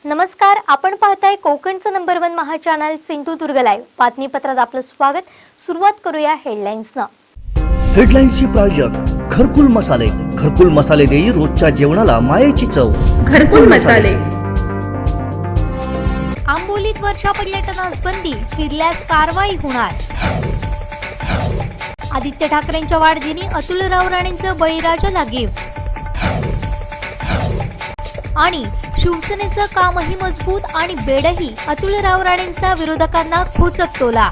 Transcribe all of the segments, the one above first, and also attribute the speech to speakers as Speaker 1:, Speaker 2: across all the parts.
Speaker 1: नमस्कार, आपण पाहताय कोकणचं नंबर 1 महा चॅनल सिंधुदुर्ग लाईव्ह. बातमीपत्रात आपलं स्वागत. सुरुवात करूया हेडलाईन्सनं.
Speaker 2: हेडलाईन्सचे प्रायोजक घरकुल मसाले. घरकुल मसाले देई रोजच्या जेवणाला मायेची चव.
Speaker 3: घरकुल मसाले.
Speaker 1: आंबोलीत वर्षा पर्यटनास बंदी, फिरल्यास कारवाई होणार. आदित्य ठाकरेंच्या वाढदिनी अतुल राऊराणेंचं बळीराजाला गिफ्ट. आणि शिवसेनेचं कामही मजबूत आणि बेडही, अतुल राऊराणेंचा विरोधकांना खोचक टोला.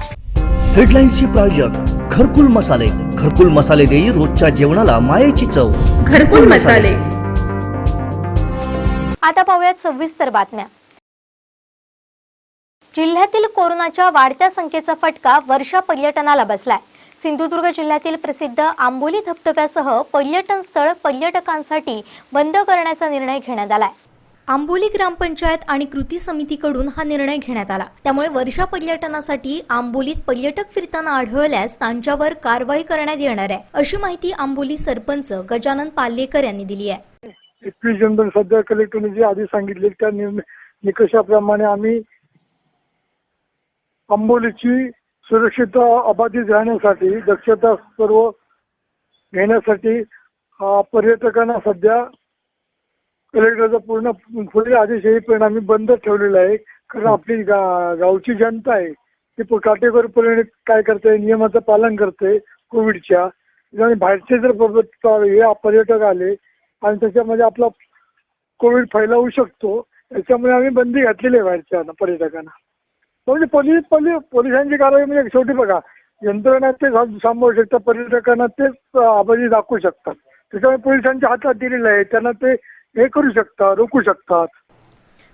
Speaker 2: हेडलाईन्सचे प्रायोजक घरकुल मसाले. घरकुल मसाले देई रोजच्या जेवणाला मायेची चव.
Speaker 3: घरकुल मसाले.
Speaker 1: आता पाहूयात सविस्तर बातम्या. जिल्ह्यातील कोरोनाच्या वाढत्या संख्येचा फटका वर्षा पर्यटनाला बसलाय. सिंधुदुर्ग जिल्ह्यातील प्रसिद्ध आंबोली धबधब्यासह पर्यटन स्थळ पर्यटकांसाठी बंद करण्याचा निर्णय घेण्यात आलाय. आंबोली ग्रामपंचायत आणि कृती समितीकडून हा निर्णय घेण्यात आला. त्यामुळे वर्षा पर्यटनासाठी आंबोलीत पर्यटक फिरताना आढळल्यास त्यांच्यावर कारवाई करण्यात येणार आहे, अशी माहिती आंबोली सरपंच गजानन पालेकर यांनी दिली आहे.
Speaker 4: 21 जून सध्या कलेक्टरने जे आधी सांगितले त्या निकषाप्रमाणे आम्ही आंबोलीची सुरक्षित अबाधित राहण्यासाठी दक्षता सर्व घेण्यासाठी पर्यटकांना सध्या कलेक्टरचा पुढील आदेश येईपर्यंत आम्ही बंद ठेवलेला आहे. कारण आपली गावची जनता आहे ती काटेकोरपणे काय करते, नियमाचं पालन करते कोविडच्या. आणि बाहेरचे जर हे पर्यटक आले आणि त्याच्यामध्ये आपला कोविड फैलावू शकतो, त्याच्यामुळे आम्ही बंदी घातलेली आहे बाहेरच्या पर्यटकांना. म्हणजे पोलिसांची कारवाई म्हणजे शेवटी बघा, यंत्रणा ते सांभाळू शकतात, पर्यटकांना तेच आबाजी दाखवू शकतात. त्याच्यामुळे पोलिसांच्या हातात दिलेलं आहे, त्यांना ते हे करू शकतात, रोखू शकतात.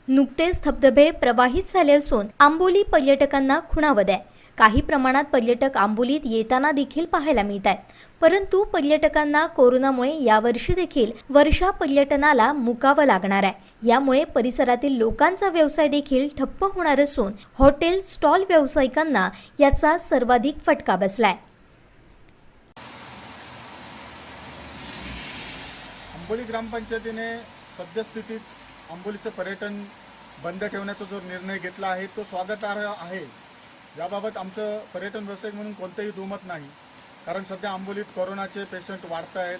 Speaker 1: नुकतेच धबधबे प्रवाहित झाले असून आंबोली पर्यटकांना खुणावत आहे. काही प्रमाणात पर्यटक आंबोलीत येताना देखील पाहायला मिळत आहेत. परंतु पर्यटकांना कोरोनामुळे यावर्षी देखील वर्षा पर्यटनाला मुकावं लागणार आहे. यामुळे परिसरातील लोकांचा व्यवसाय देखील ठप्प होणार असून हॉटेल स्टॉल व्यावसायिकांना याचा सर्वाधिक फटका बसलाय.
Speaker 5: आंबोली ग्रामपंचायतीने सद्यस्थितीत आंबोलीचं पर्यटन बंद ठेवण्याचा जो निर्णय घेतला आहे तो स्वागतार्ह आहे. याबाबत आमचं पर्यटन व्यावसायिक म्हणून कोणतंही दुमत नाही. कारण सध्या आंबोलीत कोरोनाचे पेशंट वाढत आहेत,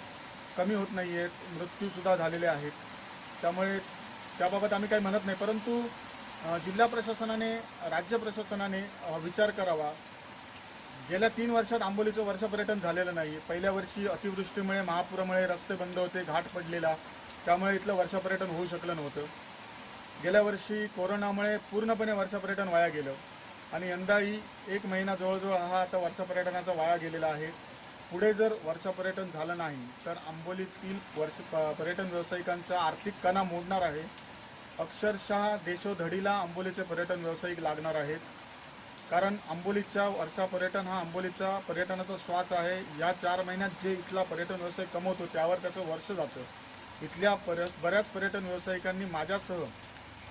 Speaker 5: कमी होत नाही आहेत, मृत्यूसुद्धा झालेले आहेत. त्यामुळे त्याबाबत आम्ही काही म्हणत नाही. परंतु जिल्हा प्रशासनाने, राज्य प्रशासनाने विचार करावा. गेल्या 3 वर्षात आंबोलीचं वर्षा पर्यटन झालेलं नाही. पहिल्या वर्षी अतिवृष्टीमुळे, महापुरामुळे रस्ते बंद होते, घाट पडलेला, त्यामुळे इथलं वर्षा पर्यटन होऊ शकलं नव्हतं. गेल्या वर्षी कोरोनामुळे पूर्णपणे वर्षा पर्यटन वाया गेलं आणि यंदाही 1 महिना जवळजवळ हा आता वर्षा पर्यटनाचा वाया गेलेला आहे. पुढे जर वर्षा पर्यटन झालं नाही तर आंबोलीतील पर्यटन व्यावसायिकांचा आर्थिक कणा मोडणार आहे. अक्षरशः देशोधडीला आंबोलीचे पर्यटन व्यावसायिक लागणार आहेत. कारण आंबोलीच्या वर्षा पर्यटन हा आंबोलीचा पर्यटनाचा श्वास आहे. या 4 महिन्यात जे इथला पर्यटन व्यवसाय कमवतो त्यावर त्याचं वर्ष जातं. इथल्या बऱ्याच पर्यटन व्यावसायिकांनी माझ्यासह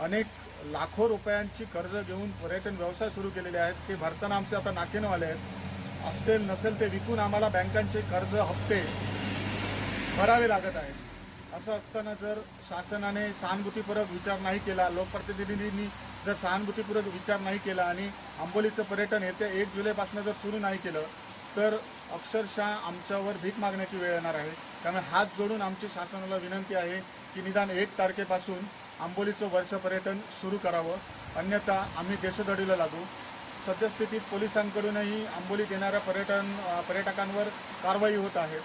Speaker 5: अनेक लाखो रुपयांची कर्ज घेऊन पर्यटन व्यवसाय सुरू केलेले आहेत. ते भरताना आमचे आता नाकेनवाले आहेत. असतील नसेल ते विकून आम्हाला बँकांचे कर्ज हप्ते भरावे लागत आहेत. असं असताना जर शासनाने सहानुभूतीपूर्वक विचार नाही केला, लोकप्रतिनिधींनी जर सहानुभूतीपूर्वक विचार नाही केला आणि आंबोलीचं पर्यटन येत्या 1 जुलैपासून जर सुरू नाही केलं तर अक्षरशः आमच्यावर भीक मागण्याची वेळ येणार आहे. त्यामुळे हात जोडून आमची शासनाला विनंती आहे की निदान 1 तारखेपासून आंबोलीचं वर्ष पर्यटन सुरू करावं, अन्यथा आम्ही देशोधडीला लागू. सद्यस्थितीत पोलिसांकडूनही आंबोलीत येणाऱ्या पर्यटकांवर कारवाई होत आहे.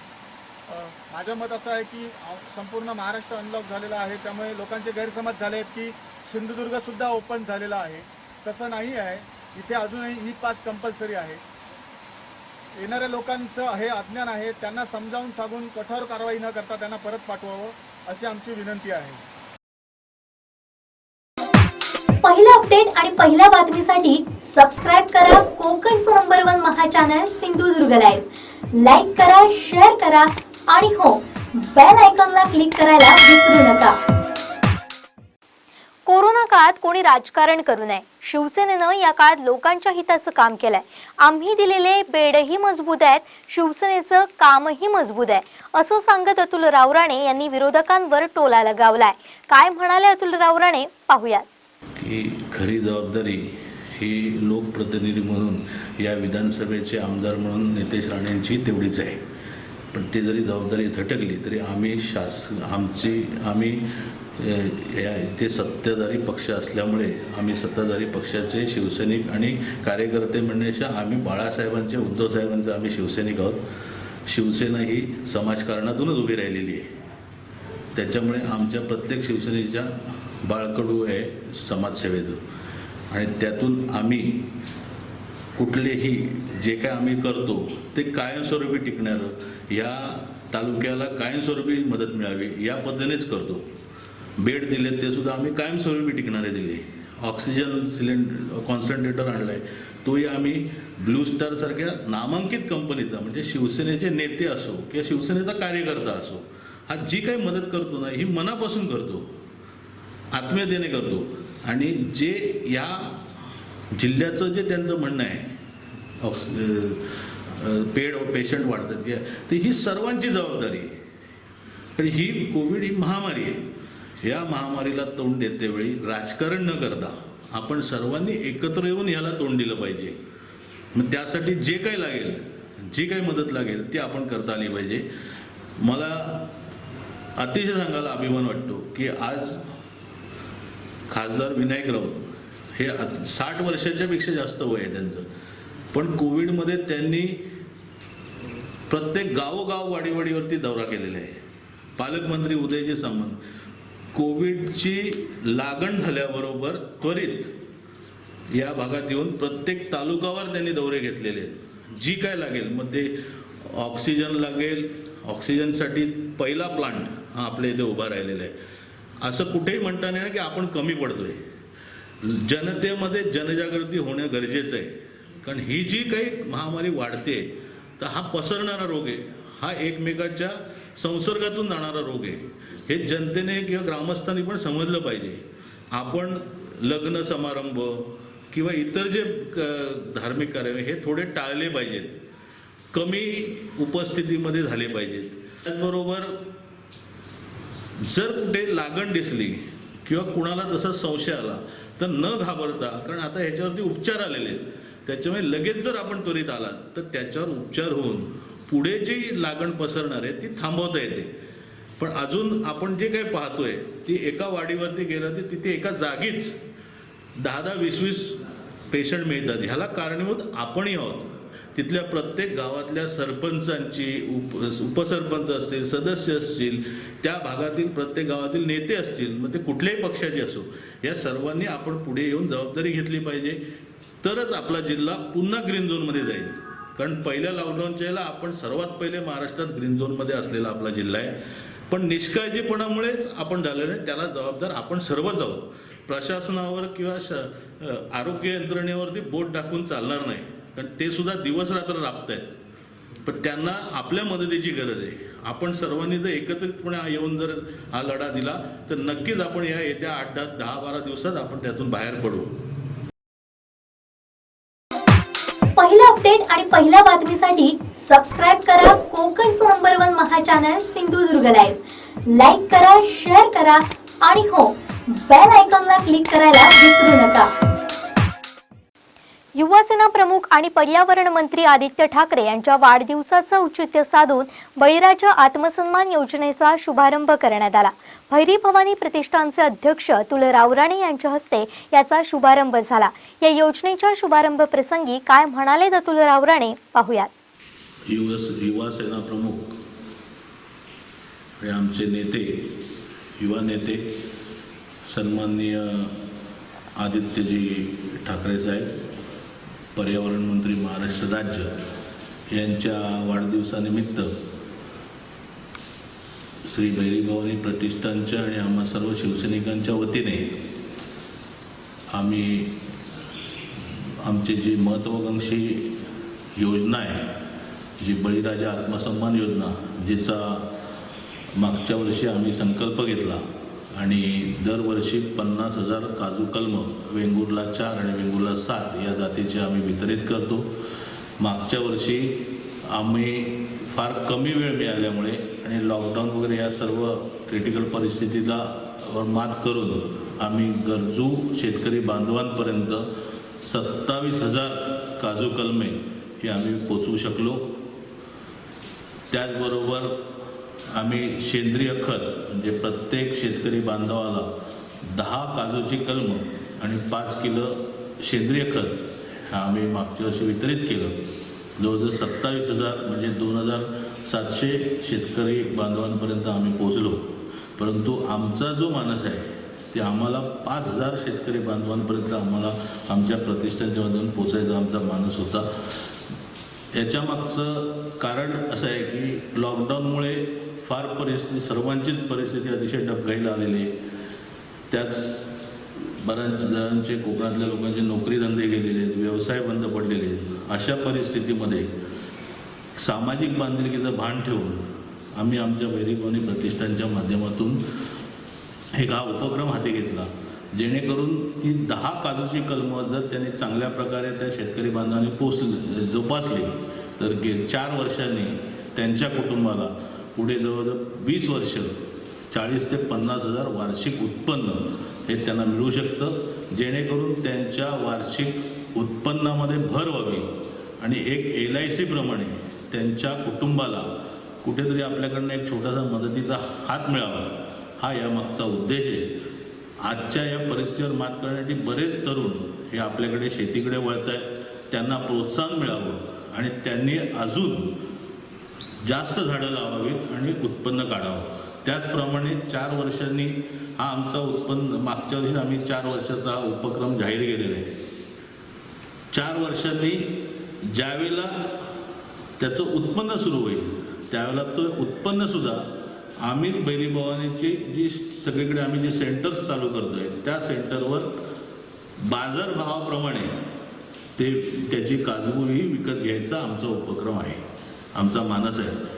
Speaker 5: माझं मत असं आहे की संपूर्ण महाराष्ट्र अनलॉक झालेला आहे, त्यामुळे लोकांचे गैरसमज झाले आहेत की सिंधुदुर्गसुद्धा ओपन झालेला आहे. तसं नाही आहे. इथे अजूनही ई-पास कंपल्सरी आहे. येणाऱ्या लोकांचं हे अज्ञान आहे, त्यांना समजावून सांगून कठोर कारवाई न करता त्यांना परत पाठवावं अशी आमची विनंती आहे.
Speaker 1: पहिला अपडेट आणि पहिल्या बातमीसाठी सबस्क्राईब करा कोकणचं नंबर 1 महा चॅनल सिंधुदुर्ग लाईव्ह. लाईक करा, शेअर करा आणि हो, बेल आयकॉनला क्लिक करायला विसरू नका. कोरोना काळात कोणी राजकारण करू नये. शिवसेनेनं या काळात लोकांच्या हिताचं काम केलंय. आम्ही दिलेले बेडही मजबूत आहेत, शिवसेनेचं कामही मजबूत आहे, असं सांगत अतुल राऊराणे यांनी विरोधकांवर टोला लगावलाय. काय म्हणाले अतुल राऊराणे पाहूयात.
Speaker 6: की खरी जबाबदारी ही लोकप्रतिनिधी म्हणून या विधानसभेचे आमदार म्हणून नितेश राणेंची तेवढीच आहे. पण ते जरी जबाबदारी झटकली तरी आम्ही ते सत्ताधारी पक्ष असल्यामुळे आम्ही सत्ताधारी पक्षाचे शिवसैनिक आणि कार्यकर्ते म्हणण्याच्या आम्ही बाळासाहेबांचे उद्धवसाहेबांचे आम्ही शिवसैनिक आहोत. शिवसेना ही समाजकारणातूनच उभी राहिलेली आहे. त्याच्यामुळे आमच्या प्रत्येक शिवसेनेच्या बाळकडू आहे समाजसेवेचं आणि त्यातून आम्ही कुठलेही जे काय आम्ही करतो ते कायमस्वरूपी टिकणारं या तालुक्याला कायमस्वरूपी मदत मिळावी या पद्धतीनेच करतो. बेड दिले ते सुद्धा आम्ही कायमस्वरूपी टिकणारे दिले. ऑक्सिजन कॉन्सन्ट्रेटर आणला आहे तोही आम्ही ब्लू स्टारसारख्या नामांकित कंपनीचा म्हणजे शिवसेनेचे नेते असो किंवा शिवसेनेचा कार्यकर्ता असो हा जी काही मदत करतो ना ही मनापासून करतो, आत्मीयतेने करतो. आणि जे या जिल्ह्याचं जे त्यांचं म्हणणं आहे पेशंट वाढतात की तर ही सर्वांची जबाबदारी आहे. आणि ही कोविड ही महामारी आहे. या महामारीला तोंड देतेवेळी राजकारण न करता आपण सर्वांनी एकत्र येऊन याला तोंड दिलं पाहिजे. मग त्यासाठी जे काही लागेल जी काही मदत लागेल ती आपण करता आली पाहिजे. मला अतिशय सांगायला अभिमान वाटतो की आज खासदार विनायक राऊत हे 60 वर्षाच्या पेक्षा जास्त वय आहे त्यांचं, पण कोविडमध्ये त्यांनी प्रत्येक गावोगाव वाडीवाडीवरती दौरा केलेला आहे. पालकमंत्री उदयजी सामंत कोविडची लागण झाल्याबरोबर त्वरित या भागात येऊन प्रत्येक तालुकावर त्यांनी दौरे घेतलेले आहेत. जी काय लागेल मग ते ऑक्सिजन लागेल, ऑक्सिजनसाठी पहिला प्लांट हा आपल्या इथे उभा राहिलेला आहे. असं कुठेही म्हणता नाही की आपण कमी पडतोय. जनतेमध्ये जनजागृती होणं गरजेचं आहे. कारण ही जी काही महामारी वाढते तर हा पसरणारा रोग आहे, हा एकमेकाच्या संसर्गातून जाणारा रोग आहे. हे जनतेने किंवा ग्रामस्थांनी पण समजलं पाहिजे. आपण लग्न समारंभ किंवा इतर जे धार्मिक कार्य हे थोडे टाळले पाहिजेत, कमी उपस्थितीमध्ये झाले पाहिजेत. त्याचबरोबर जर कुठे लागण दिसली किंवा कुणाला तसा संशय आला तर न घाबरता, कारण आता ह्याच्यावरती उपचार आलेले आहेत, त्याच्यामुळे लगेच जर आपण त्वरित आला तर त्याच्यावर उपचार होऊन पुढे जी लागण पसरणार आहे ती थांबवता येते. पण अजून आपण जे काही पाहतोय ती एका वाडीवरती गेलं तर तिथे एका जागीच 10-20 पेशंट मिळतात. ह्याला कारणीभूत आपणही आहोत. तिथल्या प्रत्येक गावातल्या सरपंचांची उपसरपंच असतील, सदस्य असतील, त्या भागातील प्रत्येक गावातील नेते असतील, मग ते कुठल्याही पक्षाचे असो, या सर्वांनी आपण पुढे येऊन जबाबदारी घेतली पाहिजे. तरच आपला जिल्हा पुन्हा ग्रीन झोनमध्ये जाईल. कारण पहिल्या लॉकडाऊनच्या वेळेला आपण सर्वात पहिले महाराष्ट्रात ग्रीन झोनमध्ये असलेला आपला जिल्हा आहे. पण निष्काळजीपणामुळेच आपण झालेलं आहे. त्याला जबाबदार आपण सर्वच आहोत. प्रशासनावर किंवा आरोग्य यंत्रणेवरती बोट टाकून चालणार नाही, कारण ते सुद्धा दिवस रात्र राबत आहेत. पण त्यांना आपल्या मदतीची गरज आहे. आपण सर्वांनी जर एकत्रितपणे येऊन जर हा लढा दिला तर नक्कीच आपण या येत्या 8-10-12 दिवसात आपण त्यातून बाहेर पडू.
Speaker 1: पहिला अपडेट आणि पहिल्या बातमीसाठी सबस्क्राईब करा कोकणचं नंबर 1 महा चॅनल सिंधुदुर्ग लाईव्ह. लाईक करा, शेअर करा आणि हो, बेल आयकॉनला क्लिक करायला विसरू नका. युवासेना प्रमुख आणि पर्यावरण मंत्री आदित्य ठाकरे यांच्या वाढदिवसाचं औचित्य साधून बळीराजा आत्मसन्मान योजनेचा शुभारंभ करण्यात आला. भैरी भवानी प्रतिष्ठानचे अध्यक्ष तुल रावराणे यांच्या हस्ते याचा शुभारंभ झाला. या योजनेच्या शुभारंभ प्रसंगी काय म्हणाले तुल रावराणे पाहुयात.
Speaker 6: युवासेना प्रमुख हे आमचे नेते, युवा नेते सन्माननीय आदित्यजी ठाकरे साहेब, पर्यावरण मंत्री महाराष्ट्र राज्य यांच्या वाढदिवसानिमित्त श्री भैरी भवानी प्रतिष्ठानच्या आणि आम्हा सर्व शिवसैनिकांच्या वतीने आम्ही आमची जी महत्त्वाकांक्षी योजना आहे, जी बळीराजा आत्मसन्मान योजना, जिचा मागच्या वर्षी आम्ही संकल्प घेतला आणि दरवर्षी 50,000 काजू कलम वेंगुर्ला 4 आणि वेंगुर्ला 7 या जातीचे आम्ही वितरित करतो. मागच्या वर्षी आम्ही फार कमी वेळ मिळाल्यामुळे आणि लॉकडाऊन वगैरे या सर्व क्रिटिकल परिस्थितीला मात करून आम्ही गरजू शेतकरी बांधवांपर्यंत 27,000 काजू कलमे हे आम्ही पोचवू शकलो. त्याचबरोबर आम्ही सेंद्रिय खत म्हणजे प्रत्येक शेतकरी बांधवाला 10 काजूची कलमं आणि 5 किलो सेंद्रिय खत आम्ही मागच्या वर्षी वितरित केलं. जवळजवळ 27,000 म्हणजे 2,700 शेतकरी बांधवांपर्यंत आम्ही पोचलो. परंतु आमचा जो मानस आहे ते आम्हाला 5,000 शेतकरी बांधवांपर्यंत आम्हाला आमच्या प्रतिष्ठानच्या मधून पोचायचा आमचा मानस होता. याच्यामागचं कारण असं आहे की लॉकडाऊनमुळे फार परिस्थिती सर्वांचीच परिस्थिती अतिशय डबघाईला आलेली आहे. त्याच बऱ्याच जणांचे कोकणातल्या लोकांचे नोकरी धंदे गेलेले आहेत, व्यवसाय बंद पडलेले आहेत. अशा परिस्थितीमध्ये सामाजिक बांधिलकीचं भान ठेवून आम्ही आमच्या भैरीभवानी प्रतिष्ठानच्या माध्यमातून हा उपक्रम हाती घेतला, जेणेकरून ती 10 काजूची कलमं जर त्यांनी चांगल्या प्रकारे त्या शेतकरी बांधवांनी जोपासली तर 4 वर्षांनी त्यांच्या कुटुंबाला पुढे जवळजवळ 20 वर्ष 40 ते 50,000 वार्षिक उत्पन्न हे त्यांना मिळू शकतं, जेणेकरून त्यांच्या वार्षिक उत्पन्नामध्ये भर व्हावी आणि एक LIC प्रमाणे त्यांच्या कुटुंबाला कुठेतरी आपल्याकडनं एक छोटासा मदतीचा हात मिळावा, हा यामागचा उद्देश आहे. आजच्या या परिस्थितीवर मात करण्यासाठी बरेच तरुण हे आपल्याकडे शेतीकडे वळत आहेत. त्यांना प्रोत्साहन मिळावं आणि त्यांनी अजून जास्त झाडं लावावीत आणि उत्पन्न काढावं. त्याचप्रमाणे 4 वर्षांनी हा आमचा उत्पन्न मागच्या वर्षी आम्ही 4 वर्षाचा हा उपक्रम जाहीर केलेला आहे. 4 वर्षांनी ज्यावेळेला त्याचं उत्पन्न सुरू होईल त्यावेळेला तो उत्पन्नसुद्धा आम्ही भैरीभवानीची जी सगळीकडे आम्ही जे सेंटर्स चालू करतो आहे त्या सेंटरवर बाजारभावाप्रमाणे त्याची काजूही विकत घ्यायचा आमचा उपक्रम आहे, आमचा मानस आहे.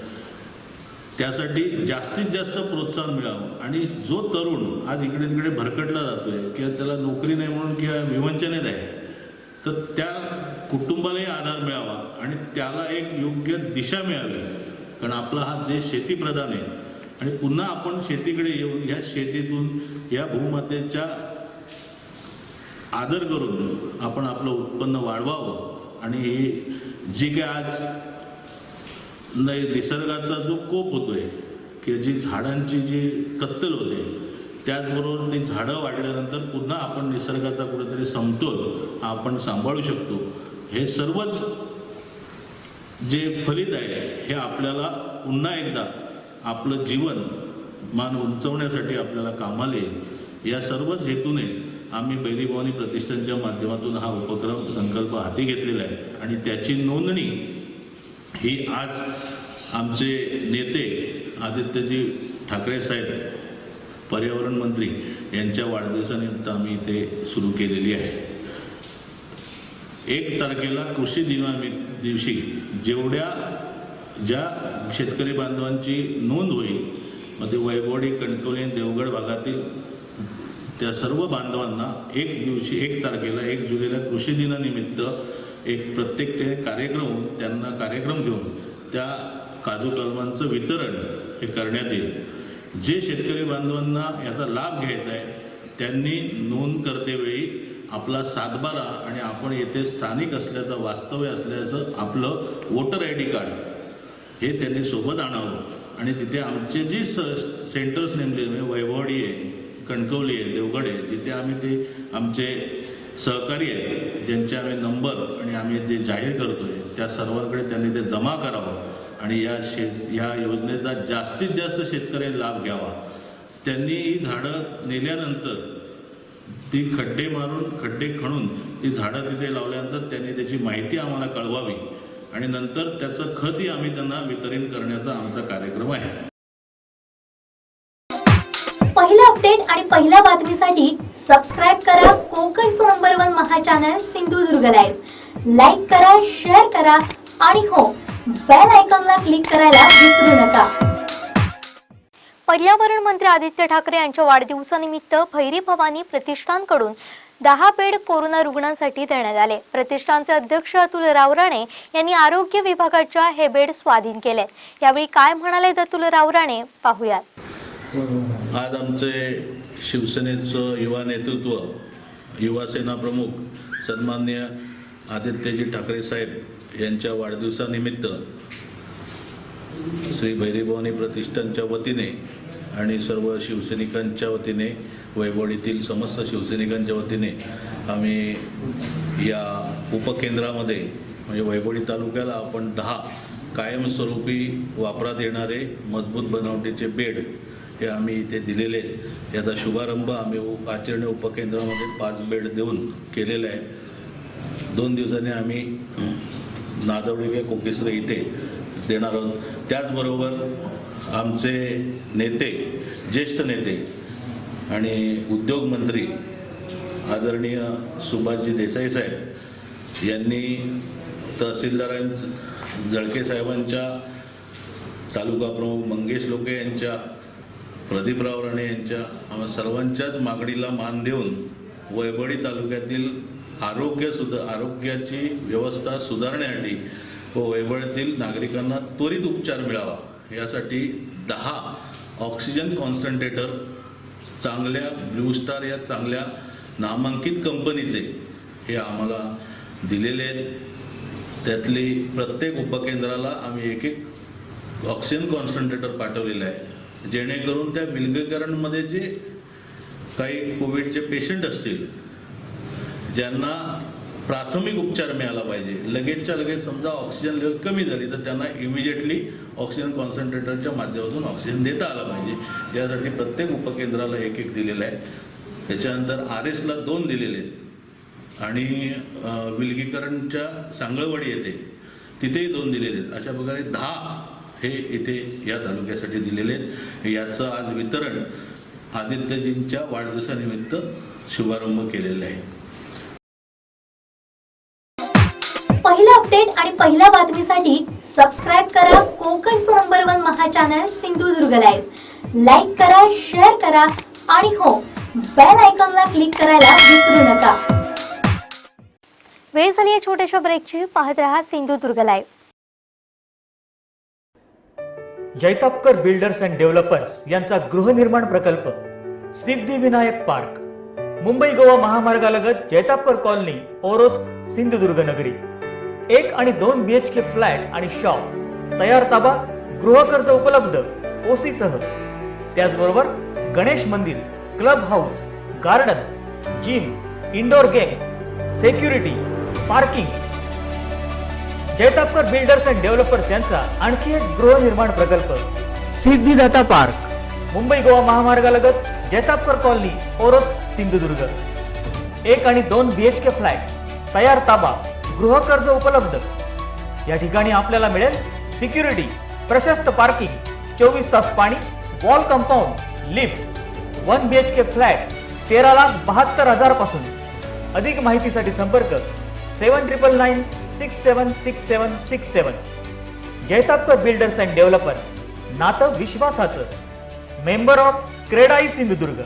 Speaker 6: त्यासाठी जास्तीत जास्त प्रोत्साहन मिळावं आणि जो तरुण आज इकडे तिकडे भरकटला जातोय किंवा त्याला नोकरी नाही म्हणून किंवा विवंचनेत आहे, तर त्या कुटुंबालाही आधार मिळावा आणि त्याला एक योग्य दिशा मिळावी. कारण आपला हा देश शेतीप्रधान आहे आणि पुन्हा आपण शेतीकडे येऊन ह्या शेतीतून या भूमातेच्या आदर करून आपण आपलं उत्पन्न वाढवावं आणि ही जी काय आज निसर्गाचा जो कोप होतोय की जी झाडांची जी कत्तल होते, त्याचबरोबर ती झाडं वाढल्यानंतर पुन्हा आपण निसर्गाचा कुठेतरी समतोल आपण सांभाळू शकतो. हे सर्वच जे फलित आहे हे आपल्याला पुन्हा एकदा आपलं जीवन मान उंचवण्यासाठी आपल्याला कामाला येईल. या सर्वच हेतूने आम्ही भैरीभवानी प्रतिष्ठानच्या माध्यमातून हा उपक्रम संकल्प हाती घेतलेला आहे आणि त्याची नोंदणी ही आज आमचे नेते आदित्यजी ठाकरे साहेब पर्यावरण मंत्री यांच्या वाढदिवसानिमित्त आम्ही इथे सुरू केलेली आहे. 1 तारखेला कृषी दिवशी ज्या शेतकरी बांधवांची नोंद होईल मग ते वैभववाडी, कणकवली आणि देवगड भागातील त्या सर्व बांधवांना 1 तारखेला 1 जुलैला कृषी दिनानिमित्त एक प्रत्येक कार्यक्रम त्यांना कार्यक्रम घेऊन त्या काजू कलमांचं वितरण हे करण्यात येईल. जे शेतकरी बांधवांना याचा लाभ घ्यायचा आहे त्यांनी नोंद करतेवेळी आपला 7/12 आणि आपण येथे स्थानिक असल्याचं वास्तव्य असल्याचं आपलं वोटर ID कार्ड हे त्यांनी सोबत आणावं आणि तिथे आमचे जी सेंटर्स नेमले म्हणजे वैभववाडी आहे, कणकवली आहे, देवगड आहे, तिथे आम्ही ते आमचे सहकारी आहेत ज्यांचे आम्ही नंबर आणि आम्ही ते जाहीर करतोय त्या सर्वांकडे त्यांनी ते जमा करावं आणि या योजनेचा जास्तीत जास्त शेतकऱ्यांनी लाभ घ्यावा. त्यांनी ही झाडं नेल्यानंतर ती खड्डे खणून ती झाडं तिथे लावल्यानंतर त्यांनी त्याची माहिती आम्हाला कळवावी आणि नंतर त्याचं खतही आम्ही त्यांना वितरण करण्याचा आमचा कार्यक्रम आहे.
Speaker 1: पहिला अपडेट आणि पहिल्या बातमीसाठी सबस्क्राईब करा कोकणचं नंबर 1 महा चॅनल सिंधुदुर्ग लाईव्ह. लाईक करा, शेअर करा आणि हो, बेल आयकॉनला क्लिक करायला विसरू नका. पर्यावरण मंत्री आदित्य ठाकरे यांच्या वाढदिवसानिमित्त भैरीभवानी प्रतिष्ठानकडून 10 बेड कोरोना रुग्णांसाठी देण्यात आले. प्रतिष्ठानचे अध्यक्ष अतुल रावराणे यांनी आरोग्य विभागाच्या हे बेड स्वाधीन केले. यावेळी काय म्हणाले अतुल रावराणे पाहूयात.
Speaker 6: आज आमचे शिवसेनेचं युवा नेतृत्व, युवा सेना प्रमुख सन्माननीय आदित्यजी ठाकरे साहेब यांच्या वाढदिवसानिमित्त श्री भैरीभवानी प्रतिष्ठानच्या वतीने आणि सर्व शिवसैनिकांच्या वतीने, वैभवडीतील समस्त शिवसैनिकांच्या वतीने आम्ही या उपकेंद्रामध्ये म्हणजे वैभवडी तालुक्याला आपण 10 कायमस्वरूपी वापरात येणारे मजबूत बनावटीचे बेड हे आम्ही इथे दिलेले आहेत. याचा शुभारंभ आम्ही आचरणे उपकेंद्रामध्ये 5 बेड देऊन केलेला आहे. 2 दिवसांनी आम्ही नादवडी कोकिसरे इथे देणार आहोत. त्याचबरोबर आमचे नेते, ज्येष्ठ नेते आणि उद्योगमंत्री आदरणीय सुभाषजी देसाई साहेब यांनी तहसीलदार जळके साहेबांच्या, तालुका प्रमुख मंगेश लोके यांच्या, प्रदीपराव राणे यांच्या आम्हा सर्वांच्याच मागणीला मान देऊन वैभवडी तालुक्यातील आरोग्याची व्यवस्था सुधारण्यासाठी व वैभवडीतील नागरिकांना त्वरित उपचार मिळावा यासाठी 10 ऑक्सिजन कॉन्सन्ट्रेटर चांगल्या ब्लू स्टार या चांगल्या नामांकित कंपनीचे हे आम्हाला दिलेले आहेत. त्यातली प्रत्येक उपकेंद्राला आम्ही एक ऑक्सिजन कॉन्सन्ट्रेटर पाठवलेलं आहे, जेणेकरून त्या विलगीकरणमध्ये जे काही कोविडचे पेशंट असतील ज्यांना प्राथमिक उपचार मिळाला पाहिजे, लगेचच्या लगेच समजा ऑक्सिजन लेवल कमी झाली तर त्यांना इमिजिएटली ऑक्सिजन कॉन्सन्ट्रेटरच्या माध्यमातून ऑक्सिजन देता आला पाहिजे. यासाठी प्रत्येक उपकेंद्राला एक दिलेलं आहे. त्याच्यानंतर RSला 2 दिलेले आहेत आणि विलगीकरणच्या सांगळवाडी येते तिथेही 2 दिलेले आहेत. अशा प्रकारे 10 हे इथे या तालुक्यासाठी दिलेले आहेत. याचं आज वितरण आदित्यजींच्या वाढदिवसानिमित्त शुभारंभ केलेला आहे.
Speaker 1: पहिला अपडेट आणि पहिल्या बातमीसाठी सबस्क्राइब करा कोकणचं नंबर 1 महा चॅनल सिंधुदुर्ग लाईव्ह. लाईक करा, शेअर करा आणि हो, बेल आयकॉनला क्लिक करायला विसरू नका. वेळ झाली आहे छोट्याशा ब्रेकची. पाहत रहा Sindhudurg live.
Speaker 7: Jaitapkar builders and developers यांचा गृहनिर्माण प्रकल्प सिद्धिविनायक पार्क, मुंबई गोवा महामार्गालगत जैतापकर कॉलनी, ओरोस, सिंधुदुर्ग नगरी. 1 आणि 2 BHK फ्लॅट आणि शॉप, तयार ताबा, गृहकर्ज उपलब्ध OC सह. त्याचबरोबर गणेश मंदिर, club house, garden, gym, indoor games, security, parking. Jaitapkar builders and developers यांचा आणखी एक गृहनिर्माण प्रकल्प सिद्धिदाता पार्क, मुंबई गोवा महामार्गालगत जैतापकर कॉलनी, ओरोस, सिंधुदुर्ग. 1 आणि 2 BHK फ्लॅट, तयार ताबा, गृहकर्ज उपलब्ध. या ठिकाणी आपल्याला मिळेल सिक्युरिटी, प्रशस्त पार्किंग, 24 तास पाणी, wall compound, lift. 1 BHK flat 13,72,000 पासून. अधिक माहितीसाठी संपर्क 7999676767. जैतापकर बिल्डर्स अँड डेव्हलपर्स, नातं विश्वासाचं. Member of CREDAI Sindhudurg.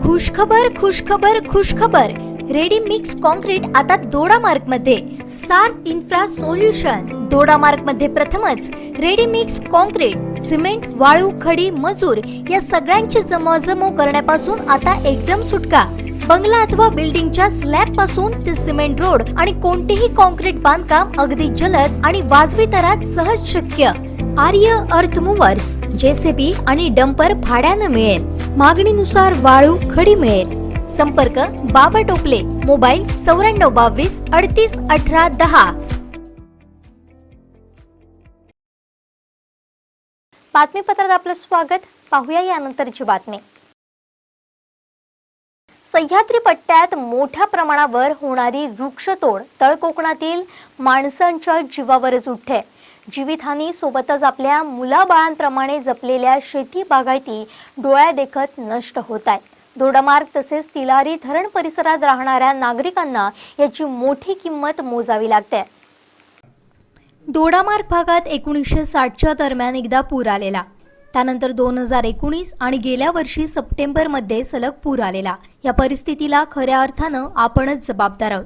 Speaker 1: खुशखबर खुशखबर खुशखबर. रेडी मिक्स कॉन्क्रीट आता दोडामार्ग मध्ये. सार्थ इन्फ्रा सोल्युशन. दोडामार्ग मध्ये प्रथमच रेडी मिक्स कॉन्क्रीट, सिमेंट, वाळू, खडी, मजूर या सगळ्यांची जमवाजमव करण्यापासून आता एकदम सुटका. बंगला अथवा बिल्डिंगच्या स्लॅब पासून ते सिमेंट रोड आणि कोणतेही कॉन्क्रीट बांधकाम अगदी जलद आणि वाजवी दरात सहज शक्य. आर्य अर्थ मूव्हर्स, JCB आणि डंपर भाड्यानं मिळेल. मागणीनुसार वाळू, खडी मिळेल. संपर्क बाबा टोपले, मोबाईल 9422 38 18 10. बातमीपत्रात आपलं स्वागत. पाहूया यानंतरची बातमी. सह्याद्री पट्ट्यात मोठ्या प्रमाणावर होणारी वृक्षतोड तळकोकणातील माणसांच्या जीवावरच उठते. जीवितहानी सोबतच आपल्या मुलाबाळांप्रमाणे जपलेल्या शेती बागायती डोळ्यादेखत नष्ट होत आहेत. दोडामार्ग तसेच तिलारी धरण परिसरात राहणाऱ्या नागरिकांना याची मोठी किंमत मोजावी लागते. दोडामार्ग भागात 1960च्या दरम्यान एकदा पूर आलेला. त्यानंतर 2019 आणि गेल्या वर्षी सप्टेंबरमध्ये सलग पूर आलेला. या परिस्थितीला खऱ्या अर्थानं आपणच जबाबदार आहोत.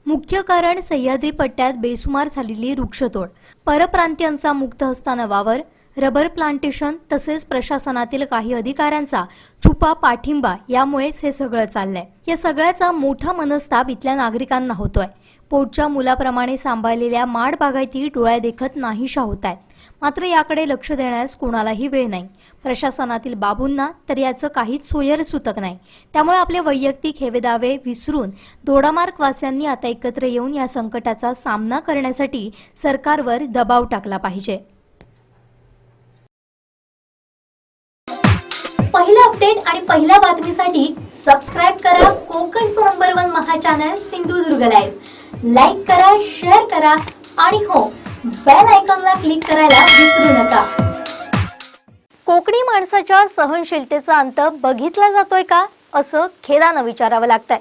Speaker 1: मुख्य कारण सह्याद्री पट्ट्यात बेसुमार झालेली वृक्षतोड, परप्रांतीयांचा मुक्त हस्तानं वावर, रबर प्लांटेशन तसेच प्रशासनातील काही अधिकाऱ्यांचा छुपा पाठिंबा यामुळेच हे सगळं चाललंय. या सगळ्याचा मोठा मनस्ताप इथल्या नागरिकांना होतोय. पोटच्या मुलाप्रमाणे सांभाळलेल्या माड बागायती डोळ्यादेखत नाहीशा होत आहेत. मात्र याकडे लक्ष देण्यास कोणालाही वेळ नाही. प्रशासनातील बाबूंना तर याचं काहीच सोयर सुतक नाही. त्यामुळे आपले वैयक्तिक हेवेदावे विसरून दोडामार्गवासियांनी आता एकत्र येऊन या संकटाचा सामना करण्यासाठी सरकारवर दबाव टाकला पाहिजे.
Speaker 8: पहिला अपडेट आणि पहिल्या बातमीसाठी सबस्क्राइब करा कोकणचं नंबर 1 महा चॅनल सिंधुदुर्ग लाईव्ह. लाईक करा, शेअर करा आणि हो, बेल आयकॉनला क्लिक करायला विसरू नका.
Speaker 1: कोकणी माणसाच्या सहनशीलतेचा अंत बघितला जातोय का असं खेदानं विचारावं लागतंय.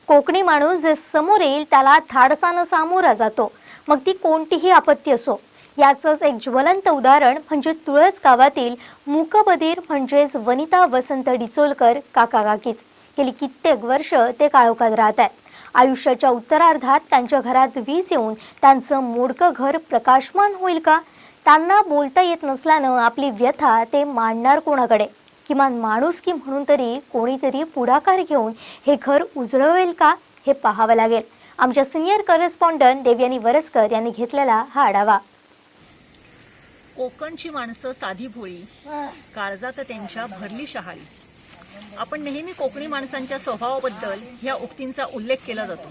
Speaker 1: कोकणी माणूस जे समोर येईल त्याला धाडसानं सामोरा जातो, मग ती कोणतीही आपत्ती असो. याचंच एक ज्वलंत उदाहरण म्हणजे तुळस गावातील मूकबधीर म्हणजेच वनिता वसंत डिचोलकर काका काकीच. गेली कित्येक वर्ष ते काळोखात राहत आहेत. आयुष्याच्या उत्तरार्धात त्यांच्या घरात वीज येऊन त्यांचं मोडकं घर प्रकाशमान होईल का? त्यांना बोलता येत नसल्यानं आपली व्यथा ते मांडणार कोणाकडे? किमान माणुसकी म्हणून तरी कोणीतरी पुढाकार घेऊन हे घर उजळवेल का हे पाहावं लागेल. आमच्या सिनियर करेस्पॉन्डंट देवयानी वरसकर यांनी घेतलेला हा आढावा.
Speaker 9: कोकणची माणसं साधी भोळी, काळजात त्यांच्या भरली शहाळी. आपण नेहमी कोकणी माणसांच्या स्वभावाबद्दल ह्या उक्तींचा उल्लेख केला जातो.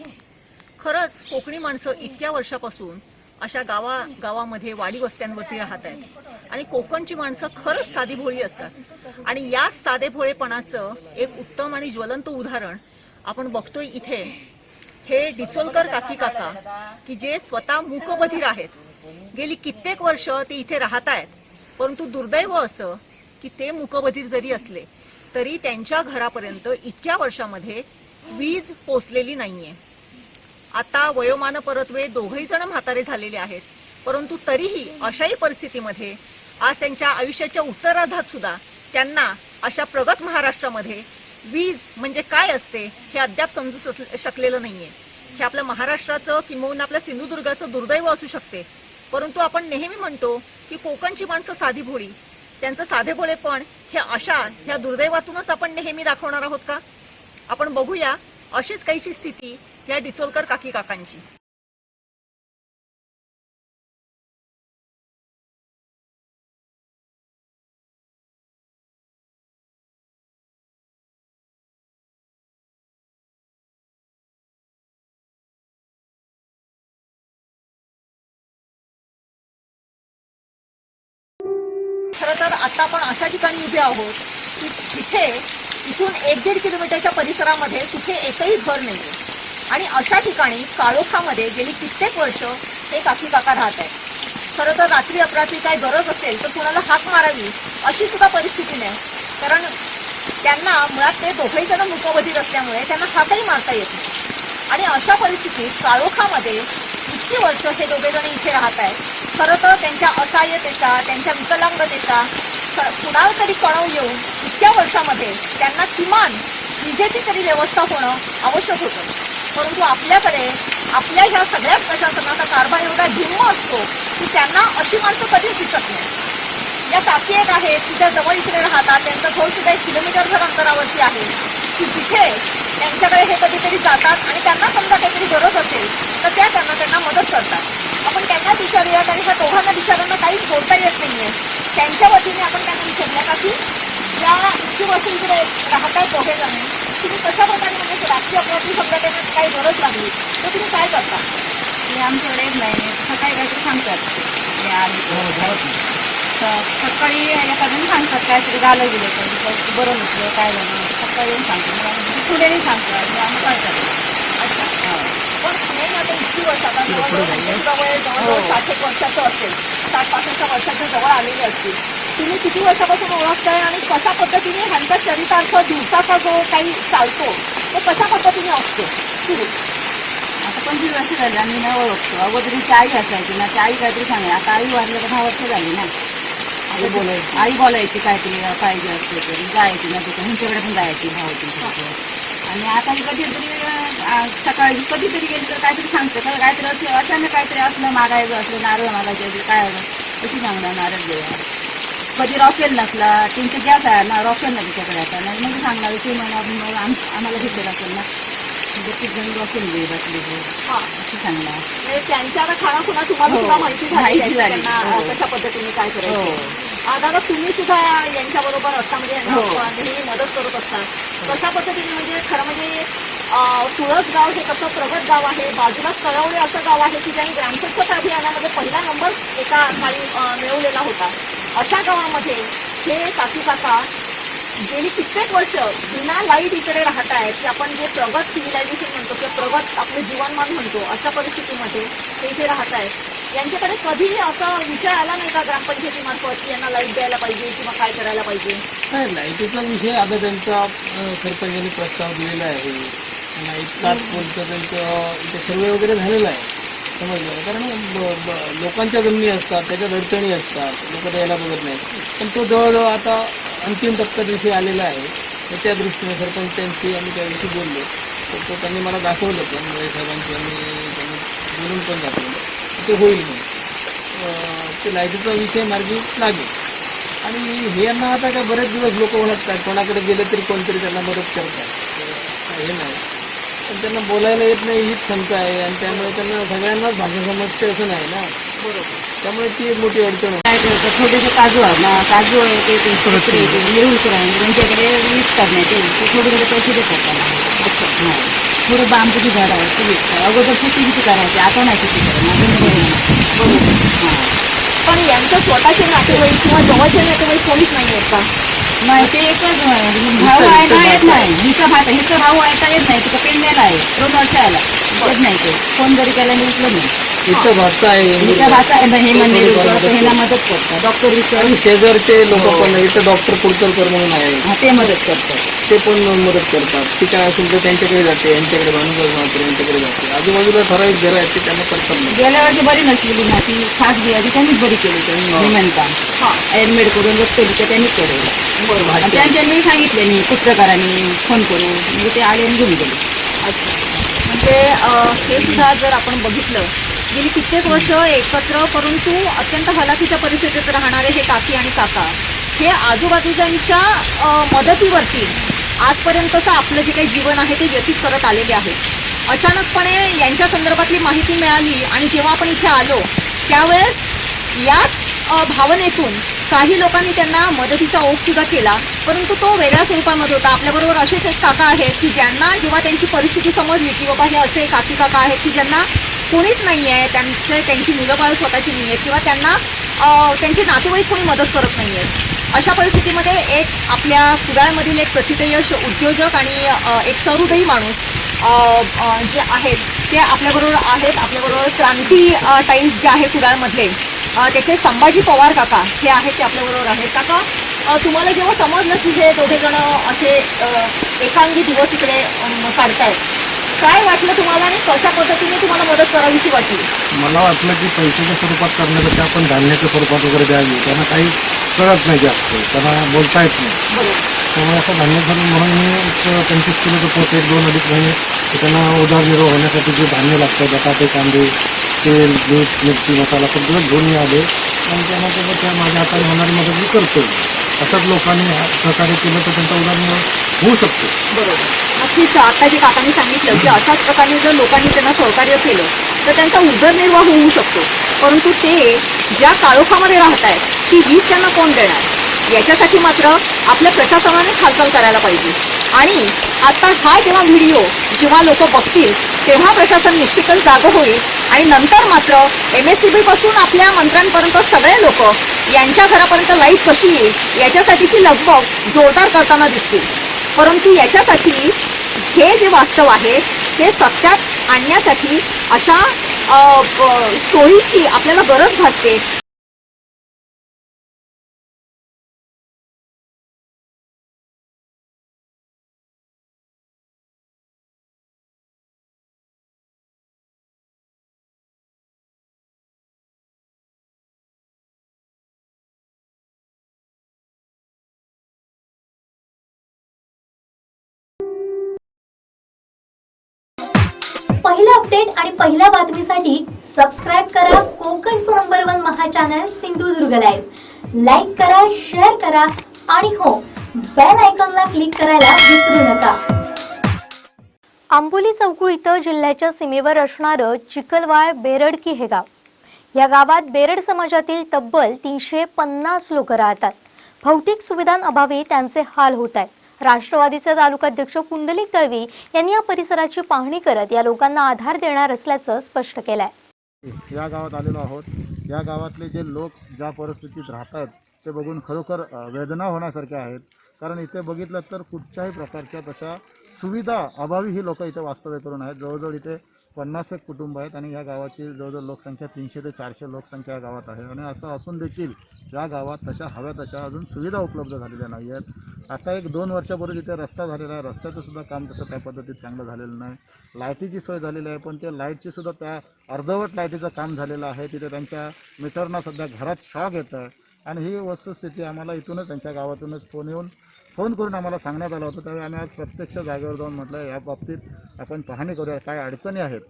Speaker 9: खरंच कोकणी माणसं इतक्या वर्षापासून अशा गावामध्ये वाडी वस्त्यांवरती राहत आहेत आणि कोकणची माणसं खरंच साधी भोळी असतात. आणि याच साधे भोळेपणाचं एक उत्तम आणि ज्वलंत उदाहरण आपण बघतोय इथे. हे डिचोलकर काकी काका की जे स्वतः मूकबधीर आहेत. गेली कित्येक वर्ष ते इथे राहत आहेत. परंतु दुर्दैव असं की ते मूकबधीर जरी असले तरी त्यांच्या घरापर्यंत इतक्या वर्षामध्ये वीज पोचलेली नाहीये. आता वयोमान परत्वे दोघही जण म्हातारे झालेले आहेत. परंतु तरीही अशाही परिस्थितीमध्ये आज त्यांच्या आयुष्याच्या उत्तरार्धात सुद्धा त्यांना अशा प्रगत महाराष्ट्रामध्ये वीज म्हणजे काय असते हे अद्याप समजू शकलेलं नाहीये. हे आपल्या महाराष्ट्राचं किंबहुना आपल्या सिंधुदुर्गाचं दुर्दैव असू शकते. परंतु आपण नेहमी म्हणतो की कोकणची माणसं साधी भोळी, त्यांचं साधे भोळेपण हे ह्या दुर्दैवातूनच आपण नेहमी दाखवणार आहोत का? आपण बघूया अशीच काहीची स्थिती या डिचोलकर काकी काकांची. खरं तर आता आपण अशा ठिकाणी उभे आहोत की तिथे इथून 1-1.5 किलोमीटरच्या परिसरामध्ये कुठे एकही घर नाहीये आणि अशा ठिकाणी काळोखामध्ये गेली कित्येक वर्ष हे काकी काका राहत आहेत. खरं तर रात्री अपरात्री काय गरज असेल तर कुणाला हाक मारावी अशी सुद्धा परिस्थिती नाही. कारण त्यांना मुळात ते दोघेही जण मूकबधीर असल्यामुळे त्यांना हाकही मारता येत नाही. आणि अशा परिस्थितीत काळोखामध्ये इतकी वर्ष हे दोघे जण इथे राहत आहेत. खरं तर त्यांच्या असहाय्यतेचा, त्यांच्या विकलांगतेचा कुणाला तरी कळव येऊन इतक्या वर्षामध्ये त्यांना किमान विजेची तरी व्यवस्था होणं आवश्यक होतं. परंतु आपल्याकडे आपल्या ह्या सगळ्याच प्रशासनाचा कारभार एवढा धिम्म असतो की त्यांना अशी माणसं कधीच दिसत नाही. या काकी एक आहेत की त्या जवळ इकडे राहतात. त्यांचं घर सुद्धा 1 किलोमीटरभर अंतरावरती आहे की जिथे त्यांच्याकडे हे कधीतरी जातात आणि त्यांना समजा काहीतरी गरज असेल तर त्यांना मदत करतात. आपण त्यांना विचारूयात आणि ह्या दोघांना विचारांना काहीच बोलता येत नाहीये. त्यांच्या वतीने आपण त्यांना विचारूया का की या इतकी वर्ष इकडे राहतात दोघे जण, तुम्ही कशा प्रकारे म्हणजे राष्ट्रीय अपराधी संघटनेत काही गरज लागली तर तुम्ही काय करता?
Speaker 10: आमच्याकडे नाही सकाळी काहीतरी सांगतात. सकाळी एखाद्याने सांगतात काहीतरी झालं गेलं तर बरं नसलं काय झालं सकाळी येऊन सांगतो. पुढे नाही सांगतात आम्ही काय करतो.
Speaker 9: पण नाही आता इतकी वर्ष आता जवळ 60 वर्षाचं असेल, 60-65 वर्षाच्या जवळ आलेले असतील. तुम्ही किती वर्षापासून ओळखताय आणि कशा पद्धतीने ह्यांचा चरितार्थ दिवसाचा जो काही चालतो तो कशा पद्धतीने असतो?
Speaker 10: आता 25 वर्ष झाली आम्ही न ओळखतो. अगोदरीची आई असायची ना, ती आई काहीतरी सांगाय. आता आई वाढलं तर 10 वर्ष झाली ना. आई बोलायची काहीतरी पाहिजे असते तरी जायची ना तिथे ह्यांच्याकडे पण जायची भावाची. आणि आता कधीतरी सकाळी कधीतरी गेली तर काहीतरी सांगतं काहीतरी असलं अचानक काहीतरी असलं मागायचं असलं नारळ मागायचं काय कशी सांगणार नारळ देऊया कधी रॉकेल नसला त्यांचे गॅस आहे ना रॉकेल ना तिच्याकडे आता नाही मग सांगणार की मग आम्हाला घेतलेलं असेल ना रॉकेल दे बसले असं सांगणार
Speaker 9: म्हणजे त्यांच्यावर खाणं खुणा तुम्हाला
Speaker 10: हो.
Speaker 9: सुद्धा माहिती झाली
Speaker 10: माहिती
Speaker 9: आहे,
Speaker 10: झाली.
Speaker 9: त्यांना
Speaker 10: हो.
Speaker 9: कशा पद्धतीने काय
Speaker 10: हो.
Speaker 9: करायचं. दादा तुम्ही सुद्धा यांच्याबरोबर असता म्हणजे यांना
Speaker 10: हो.
Speaker 9: नेहमी मदत करत असतात कशा पद्धतीने म्हणजे खरं म्हणजे तुळस गाव हे कसं प्रगत गाव आहे बाजूलाच कळवणे असं गाव आहे की ज्यांनी ग्रामस्वच्छता अभियानामध्ये पहिला नंबर एका काळी मिळवलेला होता. अशा गावामध्ये हे काका गेली कित्येक वर्ष बिना लाईट इकडे राहत आहेत की आपण जे प्रगत सिव्हिलायझेशन म्हणतो किंवा प्रगत आपले जीवनमान म्हणतो अशा परिस्थितीमध्ये ते इथे राहत आहेत. यांच्याकडे कधी असा विषय आला नाही का ग्रामपंचायतीमार्फत की यांना लाईट द्यायला पाहिजे किंवा काय करायला पाहिजे.
Speaker 11: नाही लाईटीचा विषय आता त्यांचा सरपंचांनी प्रस्ताव दिलेला आहे. लाईट 7 पोलचं त्यांचं इथे सर्वे वगैरे झालेला आहे समजलं. कारण लोकांच्या जमिनी असतात त्याच्यात अडचणी असतात लोक द्यायला बघत नाही. पण तो जवळजवळ आता अंतिम टप्प्यात विषय आलेला आहे. त्याच्या दृष्टीने सरपंचांशी आम्ही त्या दिवशी बोललो तर तो त्यांनी मला दाखवलं पण साहेबांची त्यांनी बोलून पण दाखवलं ते होईल म्हणून ते लाईटीचा विषय मार्गी लागेल. आणि हे यांना आता काय बरेच दिवस लोक ओळखतात कोणाकडे गेले तरी कोणतरी त्यांना मदत करतात हे नाही. पण त्यांना बोलायला येत नाही हीच शंका आहे आणि त्यामुळे त्यांना सगळ्यांनाच भाषा समजते असं नाही ना. बरोबर. त्यामुळे ती एक मोठी अडचण
Speaker 10: काय करतात छोटेसे काजू आहेत ना काजू आहे ते मिळून त्यांच्याकडे वीज करण्याचे ते थोडे थोडे पैसे देतात त्यांना. हां थोडं बांबूची झाड आहे ते विकतात. अगोदर शेती करायची आता नाही शेती करणार. बरोबर. हां
Speaker 9: पण यांचं स्वतःचे नातेवाईक किंवा जवळचे नातेवाईक कोणीच नाही आहेत का.
Speaker 10: नाही ते एकच भाऊ आहे येत नाही हिचा भाऊ आहे येत नाही तिथं पेंड्याला आहे 2 वर्षाला येत नाही ते फोन जरी केला मी उचलत नाही.
Speaker 11: इथं भाषा आहे
Speaker 10: हिचा भाषा आहे हे मंदिर ह्याला मदत करतात डॉक्टर विचार
Speaker 11: आणि शेजारचे लोक पण इथं डॉक्टर कुलकर्णी म्हणून आहे
Speaker 10: ते मदत करतात.
Speaker 11: ते पण मदत करतात. ती काय असेल तर त्यांच्याकडे जाते यांच्याकडे भानुदास मात्र यांच्याकडे जाते. आजूबाजूला ठराविक घरं आहेत ते त्यांना करतात नाही.
Speaker 10: गेल्या वर्षी बरी नसलेली ना ती खासगी आधी त्यांनीच बरी केली निमंत्रण ऍडमिट करून बघतली तर त्यांनीच केलं. त्यांनी सांगितले नाही पत्रकारांनी फोन करून म्हणजे ते आले आणि घेऊन गेले.
Speaker 9: म्हणजे हे सुद्धा जर आपण बघितलं गेली कित्येक वर्ष एकत्र परंतु अत्यंत हलाखीच्या परिस्थितीत राहणारे हे काकी आणि काका हे आजूबाजूच्यांच्या मदतीवरती आजपर्यंतचं आपलं जे काही जीवन आहे ते व्यतीत करत आलेले आहेत. अचानकपणे यांच्या संदर्भातली माहिती मिळाली आणि जेव्हा आपण इथे आलो त्यावेळेस याच भावनेतून काही लोकांनी त्यांना मदतीचा ओघसुद्धा केला परंतु तो वेगळ्या स्वरूपामध्ये होता. आपल्याबरोबर असेच एक काका आहेत की ज्यांना जेव्हा त्यांची परिस्थिती समजली की बाबा हे असे काकी काका आहेत की ज्यांना कोणीच नाही आहे त्यांची मुलं बाळ स्वतःची नाही आहेत किंवा त्यांना त्यांचे नातेवाईक कोणी मदत करत नाही आहेत. अशा परिस्थितीमध्ये एक आपल्या कुडाळमधील एक प्रतिथयश उद्योजक आणि एक सहृदयी माणूस जे आहेत ते आपल्याबरोबर आहेत. आपल्याबरोबर क्रांती टाईम्स जे आहे कुडाळमधले त्याचे संभाजी पवार काका हे आहेत ते आपल्याबरोबर आहेत. काका तुम्हाला जेव्हा समजलं की हे दोघेजण असे एकांगी दिवस इकडे काढतायत काय वाटलं तुम्हाला आणि कशा पद्धतीने तुम्हाला मदत करावीशी वाटली.
Speaker 12: मला वाटलं की पैशाच्या स्वरूपात करण्यापेक्षा आपण धान्याच्या स्वरूपात वगैरे द्यावी. त्यांना काही कळत नाही जास्त त्यांना बोलता येत नाही त्यामुळे असं धान्य धरून म्हणून मी 25 किलोचं पोत 1-2 अडीच महिने त्यांना उदरनिर्वाह होण्यासाठी जे धान्य लागतं बटाटे कांदे तेल मीठ मिरची मसाला सगळं घेऊन आले आणि त्यांना त्या माझ्या हाताने होणारी मदत मी करतो. असंच लोकांनी सहकार्य केलं तर त्यांचा उदरनिर्वाह होऊ शकतो.
Speaker 9: बरोबर. नक्कीच आता जे काकांनी सांगितलं की अशाच प्रकारे जर लोकांनी त्यांना सहकार्य केलं तर त्यांचा उदरनिर्वाह होऊ शकतो परंतु ते ज्या काळोखामध्ये राहत आहेत ती वीज त्यांना कोण देणार याच्यासाठी मात्र आपल्या प्रशासनानेच हालचाल करायला पाहिजे. आणि आता हा जेव्हा व्हिडिओ जेव्हा लोक बघतील तेव्हा प्रशासन निश्चितच जागं होईल आणि नंतर मात्र MSCB पासून आपल्या मंत्र्यांपर्यंत सगळे लोक यांच्या घरापर्यंत लाईट कशी येईल याच्यासाठीची लगबग जोरदार करताना दिसतील. परंतु याच्यासाठी हे जे वास्तव आहे ते सत्यात आणण्यासाठी अशा स्टोरीची आपल्याला गरज भासते.
Speaker 8: पहिलं अपडेट आणि पहिल्या बातमीसाठी सबस्क्राईब करा कोकणचं नंबर 1 महा चॅनल सिंधुदुर्ग लाईव्ह. लाईक करा, शेअर करा आणि हो, बेल आयकॉनला क्लिक करायला विसरू नका.
Speaker 1: आंबोली चौकुळ इथं जिल्ह्याच्या सीमेवर असणारं चिखलवाळ बेरडकी हे गाव. या गावात बेरड समाजातील तब्बल 350 लोक राहतात. भौतिक सुविधांअभावी त्यांचे हाल होत आहेत. राष्ट्रवादीचे तालुकाध्यक्ष कुंडलिक तळवी यांनी या परिसराची पाहणी करत या लोकांना आधार देणार असल्याचं स्पष्ट केलंय.
Speaker 13: या गावात आलेलो आहोत. या गावातले जे लोक ज्या परिस्थितीत राहतात ते बघून खरोखर वेदना होण्यासारख्या आहेत. कारण इथे बघितलं तर कुठच्याही प्रकारच्या तशा सुविधा अभावी ही लोक इथे वास्तव्य करून आहेत. जवळजवळ इथे 50 एक कुटुंब आहेत आणि या गावाची जवळजवळ लोकसंख्या 300 ते 400 लोकसंख्या या गावात आहे. आणि असं असून देखील या गावात तशा हव्या तशा अजून सुविधा उपलब्ध झालेल्या नाही आहेत. आता 1-2 वर्षापूर्वी इथे रस्ता झालेला आहे. रस्त्याचं सुद्धा काम तसं त्या पद्धतीत चांगलं झालेलं नाही. लाईटीची सोय झालेली आहे, पण ते लाईटची सुद्धा त्या अर्धवट लाईटीचं काम झालेलं आहे. तिथे त्यांच्या मीटरना सध्या घरात शॉक येतं आहे. आणि ही वस्तुस्थिती आम्हाला इथूनच त्यांच्या गावातूनच फोन करून आम्हाला सांगण्यात आलं होतं. त्यावेळी आम्ही आज प्रत्यक्ष जागेवर जाऊन म्हटलं या बाबतीत आपण पाहणी करूया, काय अडचणी आहेत.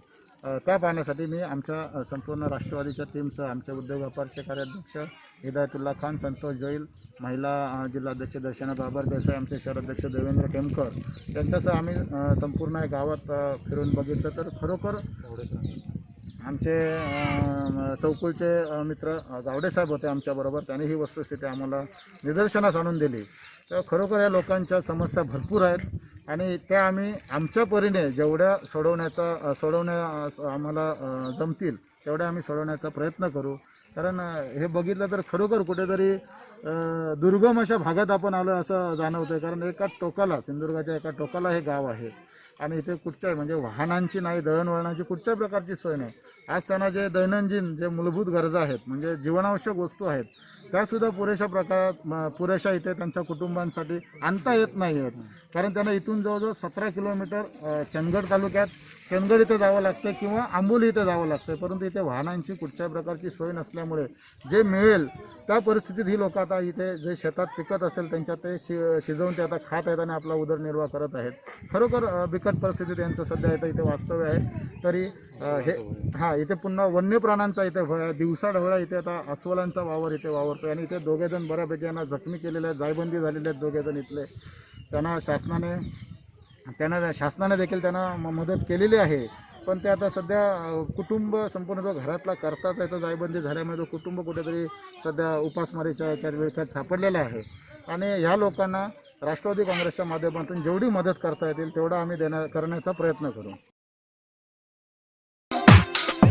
Speaker 13: त्या पाहण्यासाठी मी आमच्या संपूर्ण राष्ट्रवादीच्या टीमसह आमचे उद्योग व्यापारचे कार्याध्यक्ष हिदायतुल्ला खान, संतोष जैल, महिला जिल्हाध्यक्ष दर्शना बाबर देसाई, आमचे शहराध्यक्ष देवेंद्र टेमकर यांच्यासह आम्ही संपूर्ण गावात फिरून बघितलं तर खरोखर आमचे चौकुळचे मित्र गावडेसाहेब होते आमच्याबरोबर. त्यांनी ही वस्तुस्थिती आम्हाला निदर्शनास आणून दिली. तर खरोखर या लोकांच्या समस्या भरपूर आहेत आणि त्या आम्ही आमच्या परीने जेवढ्या सोडवण्या आम्हाला जमतील तेवढ्या आम्ही सोडवण्याचा प्रयत्न करू. कारण हे बघितलं तर खरोखर कुठेतरी दुर्गम अशा भागात आपण आलो असं जाणवतं आहे. कारण एका टोकाला, सिंधुदुर्गाच्या एका टोकाला हे गाव आहे आणि इथे कुठच्याही म्हणजे वाहनांची नाही, दळणवळणाची कुठच्याही प्रकारची सोय नाही. आज त्यांना जे दैनंदिन जे मूलभूत गरजा आहेत म्हणजे जीवनावश्यक वस्तू आहेत त्यासुद्धा पुरेशा इथे त्यांच्या कुटुंबांसाठी आणता येत नाही आहेत. कारण त्यांना इथून जवळजवळ 17 किलोमीटर चंदगड तालुक्यात चंदगड इथे जावं लागतं किंवा आंबोली इथे जावं लागतं. परंतु इथे वाहनांची कुठच्याही प्रकारची सोय नसल्यामुळे जे मिळेल त्या परिस्थितीत ही लोक आता इथे जे शेतात पिकत असेल त्यांच्यात ते शिजवून ते आता खात आहेत आणि आपला उदरनिर्वाह करत आहेत. खरोखर बिकट परिस्थितीत यांचं सध्या इथे वास्तव्य आहे. तरी इथे पुन्हा वन्य प्राण्यांचा इथे दिवसाढवळा इथे आता अस्वलांचा वावर इथे वावरतो आणि इथे दोघेजण बऱ्यापैकी यांना जखमी केलेले आहेत, जायबंदी झालेले आहेत दोघेजण इथले. त्यांना शासनाने देखील त्यांना मदत केलेली आहे. पण ते आता सध्या कुटुंब संपूर्ण जो घरातला करताच आहे तो जायबंदी झाल्यामुळे तो कुटुंब कुठेतरी सध्या उपासमारीच्या याच्यात विळख्यात सापडलेला आहे. आणि ह्या लोकांना राष्ट्रवादी काँग्रेसच्या माध्यमातून जेवढी मदत करता येतील तेवढा आम्ही करण्याचा प्रयत्न करू.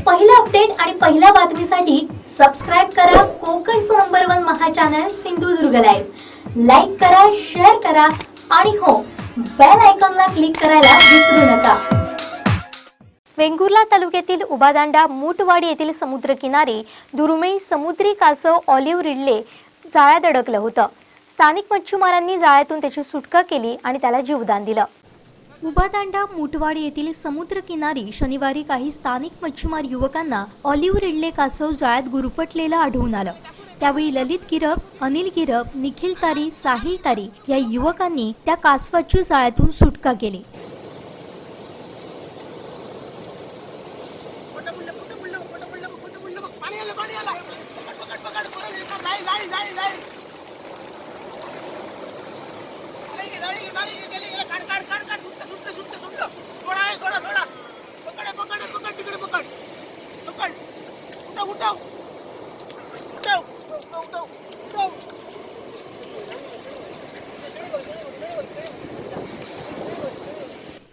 Speaker 8: पहिला अपडेट आणि पहिल्या बातमीसाठी सबस्क्राईब करा कोकणचं नंबर 1 महा चॅनल सिंधुदुर्ग लाईव्ह. लाईक करा, शेअर करा आणि हो, बेल आयकॉनला क्लिक करायला विसरू नका.
Speaker 1: वेंगुर्ला तालुक्यातील उबादांडा मूटवाडी येथील समुद्रकिनारी दुर्मिळ समुद्री कासव ऑलिव्ह रिडले जाळ्यात अडकलं होतं. स्थानिक मच्छीमारांनी जाळ्यातून त्याची सुटका केली आणि त्याला जीवदान दिलं. उबादांडा मूटवाडी येथील समुद्रकिनारी शनिवारी काही स्थानिक मच्छीमार युवकांना ऑलिव्ह रिडले कासव जाळ्यात गुरफटलेलं आढळून आलं. त्यावेळी ललित गिरप, अनिल गिरप, निखिल तारी, साहिल तारी या युवकांनी त्या कासवाची जाळ्यातून सुटका केली.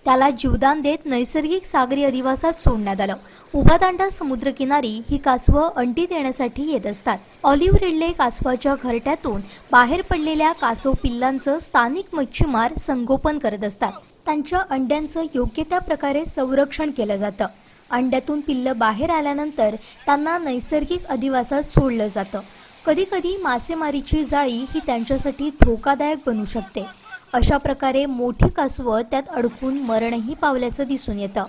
Speaker 1: त्याला जीवदान देत नैसर्गिक सागरी अधिवासात सोडण्यात आलं. उबादांडा समुद्रकिनारी ही कासवं अंडी देण्यासाठी येत असतात. ऑलिव्ह रिडले कासवाच्या घरट्यातून बाहेर पडलेल्या कासव पिल्लांचं स्थानिक मच्छीमार संगोपन करत असतात. त्यांच्या अंड्यांचं योग्य त्या प्रकारे संरक्षण केलं जातं. अंड्यातून पिल्लं बाहेर आल्यानंतर त्यांना नैसर्गिक अधिवासात सोडलं जातं. कधीकधी मासेमारीची जाळी ही त्यांच्यासाठी धोकादायक बनू शकते. अशा प्रकारे मोठी कासवं त्यात अडकून मरणही पावल्याचं दिसून येतं.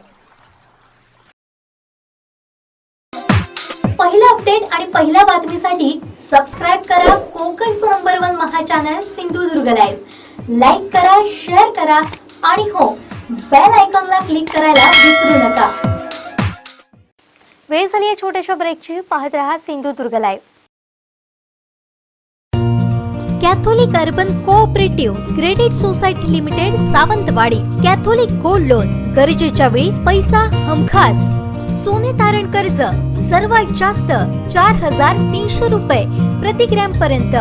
Speaker 8: पहिला अपडेट आणि पहिल्या बातमीसाठी सबस्क्राईब करा कोकणचं नंबर 1 महा चॅनल सिंधुदुर्ग लाईव्ह. लाईक करा, शेअर करा आणि हो, बेल आयकॉनला क्लिक करायला विसरू नका.
Speaker 1: वेळ झाली आहे छोट्याशा ब्रेकची. पाहत रहा Sindhudurg live. Catholic urban cooperative credit society limited Sawantwadi. Catholic gold loan, गरजेच्या वेळी पैसा हमखास. सोने तारण कर्ज सर्वात जास्त 4,300 रुपये प्रति ग्रॅम पर्यंत.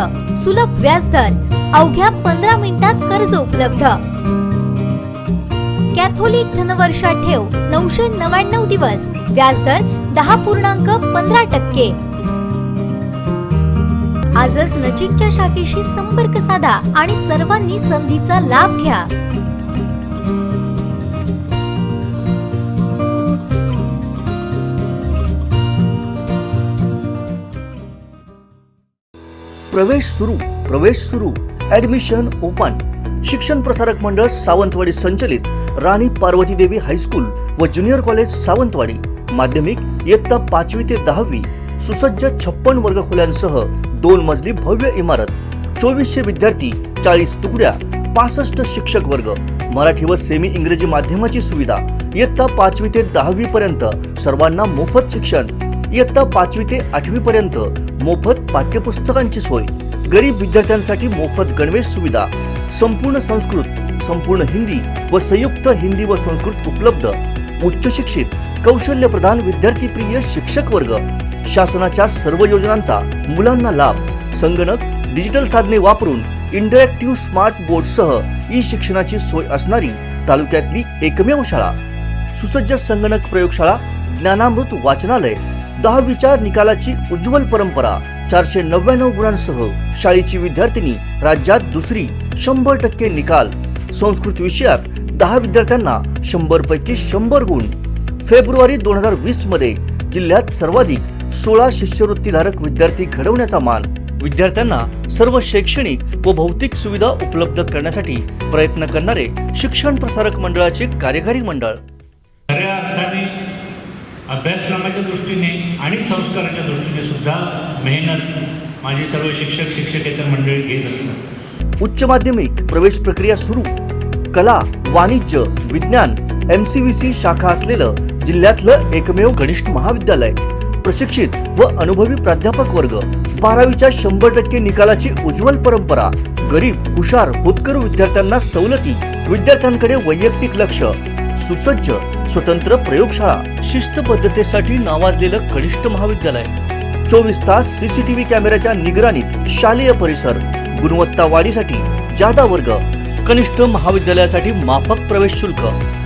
Speaker 1: सुलभ व्याजदर, अवघ्या 15 मिनिटात कर्ज उपलब्ध. कॅथोलिक धनवर्षा ठेव 999 दिवस, व्याजदर 10.15%. आजच नजीकच्या शाखेशी संपर्क साधा आणि सर्वांनी संधीचा लाभ घ्या.
Speaker 2: प्रवेश सुरू ऍडमिशन ओपन. शिक्षण प्रसारक मंडळ सावंतवाडी संचलित राणी पार्वती देवी हायस्कूल व ज्युनियर कॉलेज सावंतवाडी. माध्यमिक इयत्ता 5वी ते 10वी. सुसज्ज 56 वर्गखोल्यांसह 2 मजली भव्य इमारत. 2400 विद्यार्थी, 40 तुकड्या, 65 शिक्षक वर्ग. मराठी व सेमी इंग्रजी माध्यमाची सुविधा. इयत्ता 5वी ते 10वी पर्यंत सर्वांना मोफत शिक्षण. इयत्ता 5वी ते 8वी पर्यंत मोफत पाठ्यपुस्तकांची सोय. गरीब विद्यार्थ्यांसाठी मोफत गणवेश सुविधा. संपूर्ण संस्कृत, संपूर्ण हिंदी व संयुक्त हिंदी व संस्कृत उपलब्ध. उच्च शिक्षित, कौशल्य प्रधान विद्यार्थी प्रिय शिक्षक वर्ग. शासनाच्या सर्व योजनांचा मुलांना लाभ. संगणक, डिजिटल साधने वापरून इंटरॅक्टिव्ह स्मार्ट बोर्डसह ई शिक्षणाची सोय असणारी तालुक्यातली एकमेव शाळा. सुसज्ज संगणक प्रयोगशाळा, ज्ञानामृत वाचनालय. 10वीच्या निकालाची उज्ज्वल परंपरा. 499 गुणांसह शाळेची विद्यार्थिनी राज्यात दुसरी. 100% निकाल. संस्कृत विषयात 10 विद्यार्थ्यांना 100 पैकी 100 गुण. फेब्रुवारी 2020 मध्ये जिल्ह्यात सर्वाधिक 16 शिष्यवृत्तीधारक विद्यार्थी घडवण्याचा मान. विद्यार्थ्यांना सर्व शैक्षणिक व भौतिक सुविधा उपलब्ध करण्यासाठी प्रयत्न करणारे शिक्षण प्रसारक मंडळाचे कार्यकारी मंडळ.
Speaker 14: खऱ्या अर्थाने अभ्यासक्रमाच्या दृष्टीने आणि संस्काराच्या दृष्टीने सुद्धा मेहनत माझे सर्व शिक्षक शिक्षकेतर मंडळी घेत असतात.
Speaker 2: उच्च माध्यमिक प्रवेश प्रक्रिया सुरू. कला, वाणिज्य, विज्ञान, MCVC शाखा असलेलं जिल्ह्यातलं एकमेव कनिष्ठ महाविद्यालय. प्रशिक्षित व अनुभवी प्राध्यापक वर्ग. 12वीच्या 100% निकालाची उज्ज्वल परंपरा. गरीब, हुशार, होतकरू विद्यार्थ्यांना सवलती. विद्यार्थ्यांकडे वैयक्तिक लक्ष. सुसज्ज स्वतंत्र प्रयोगशाळा. शिस्तबद्धतेसाठी नावाजलेलं कनिष्ठ महाविद्यालय. 24 तास CCTV कॅमेऱ्याच्या निगराणीत शालेय परिसर. गुणवत्ता वाढीसाठी जादा वर्ग. कनिष्ठ महाविद्यालयासाठी माफक प्रवेश शुल्क.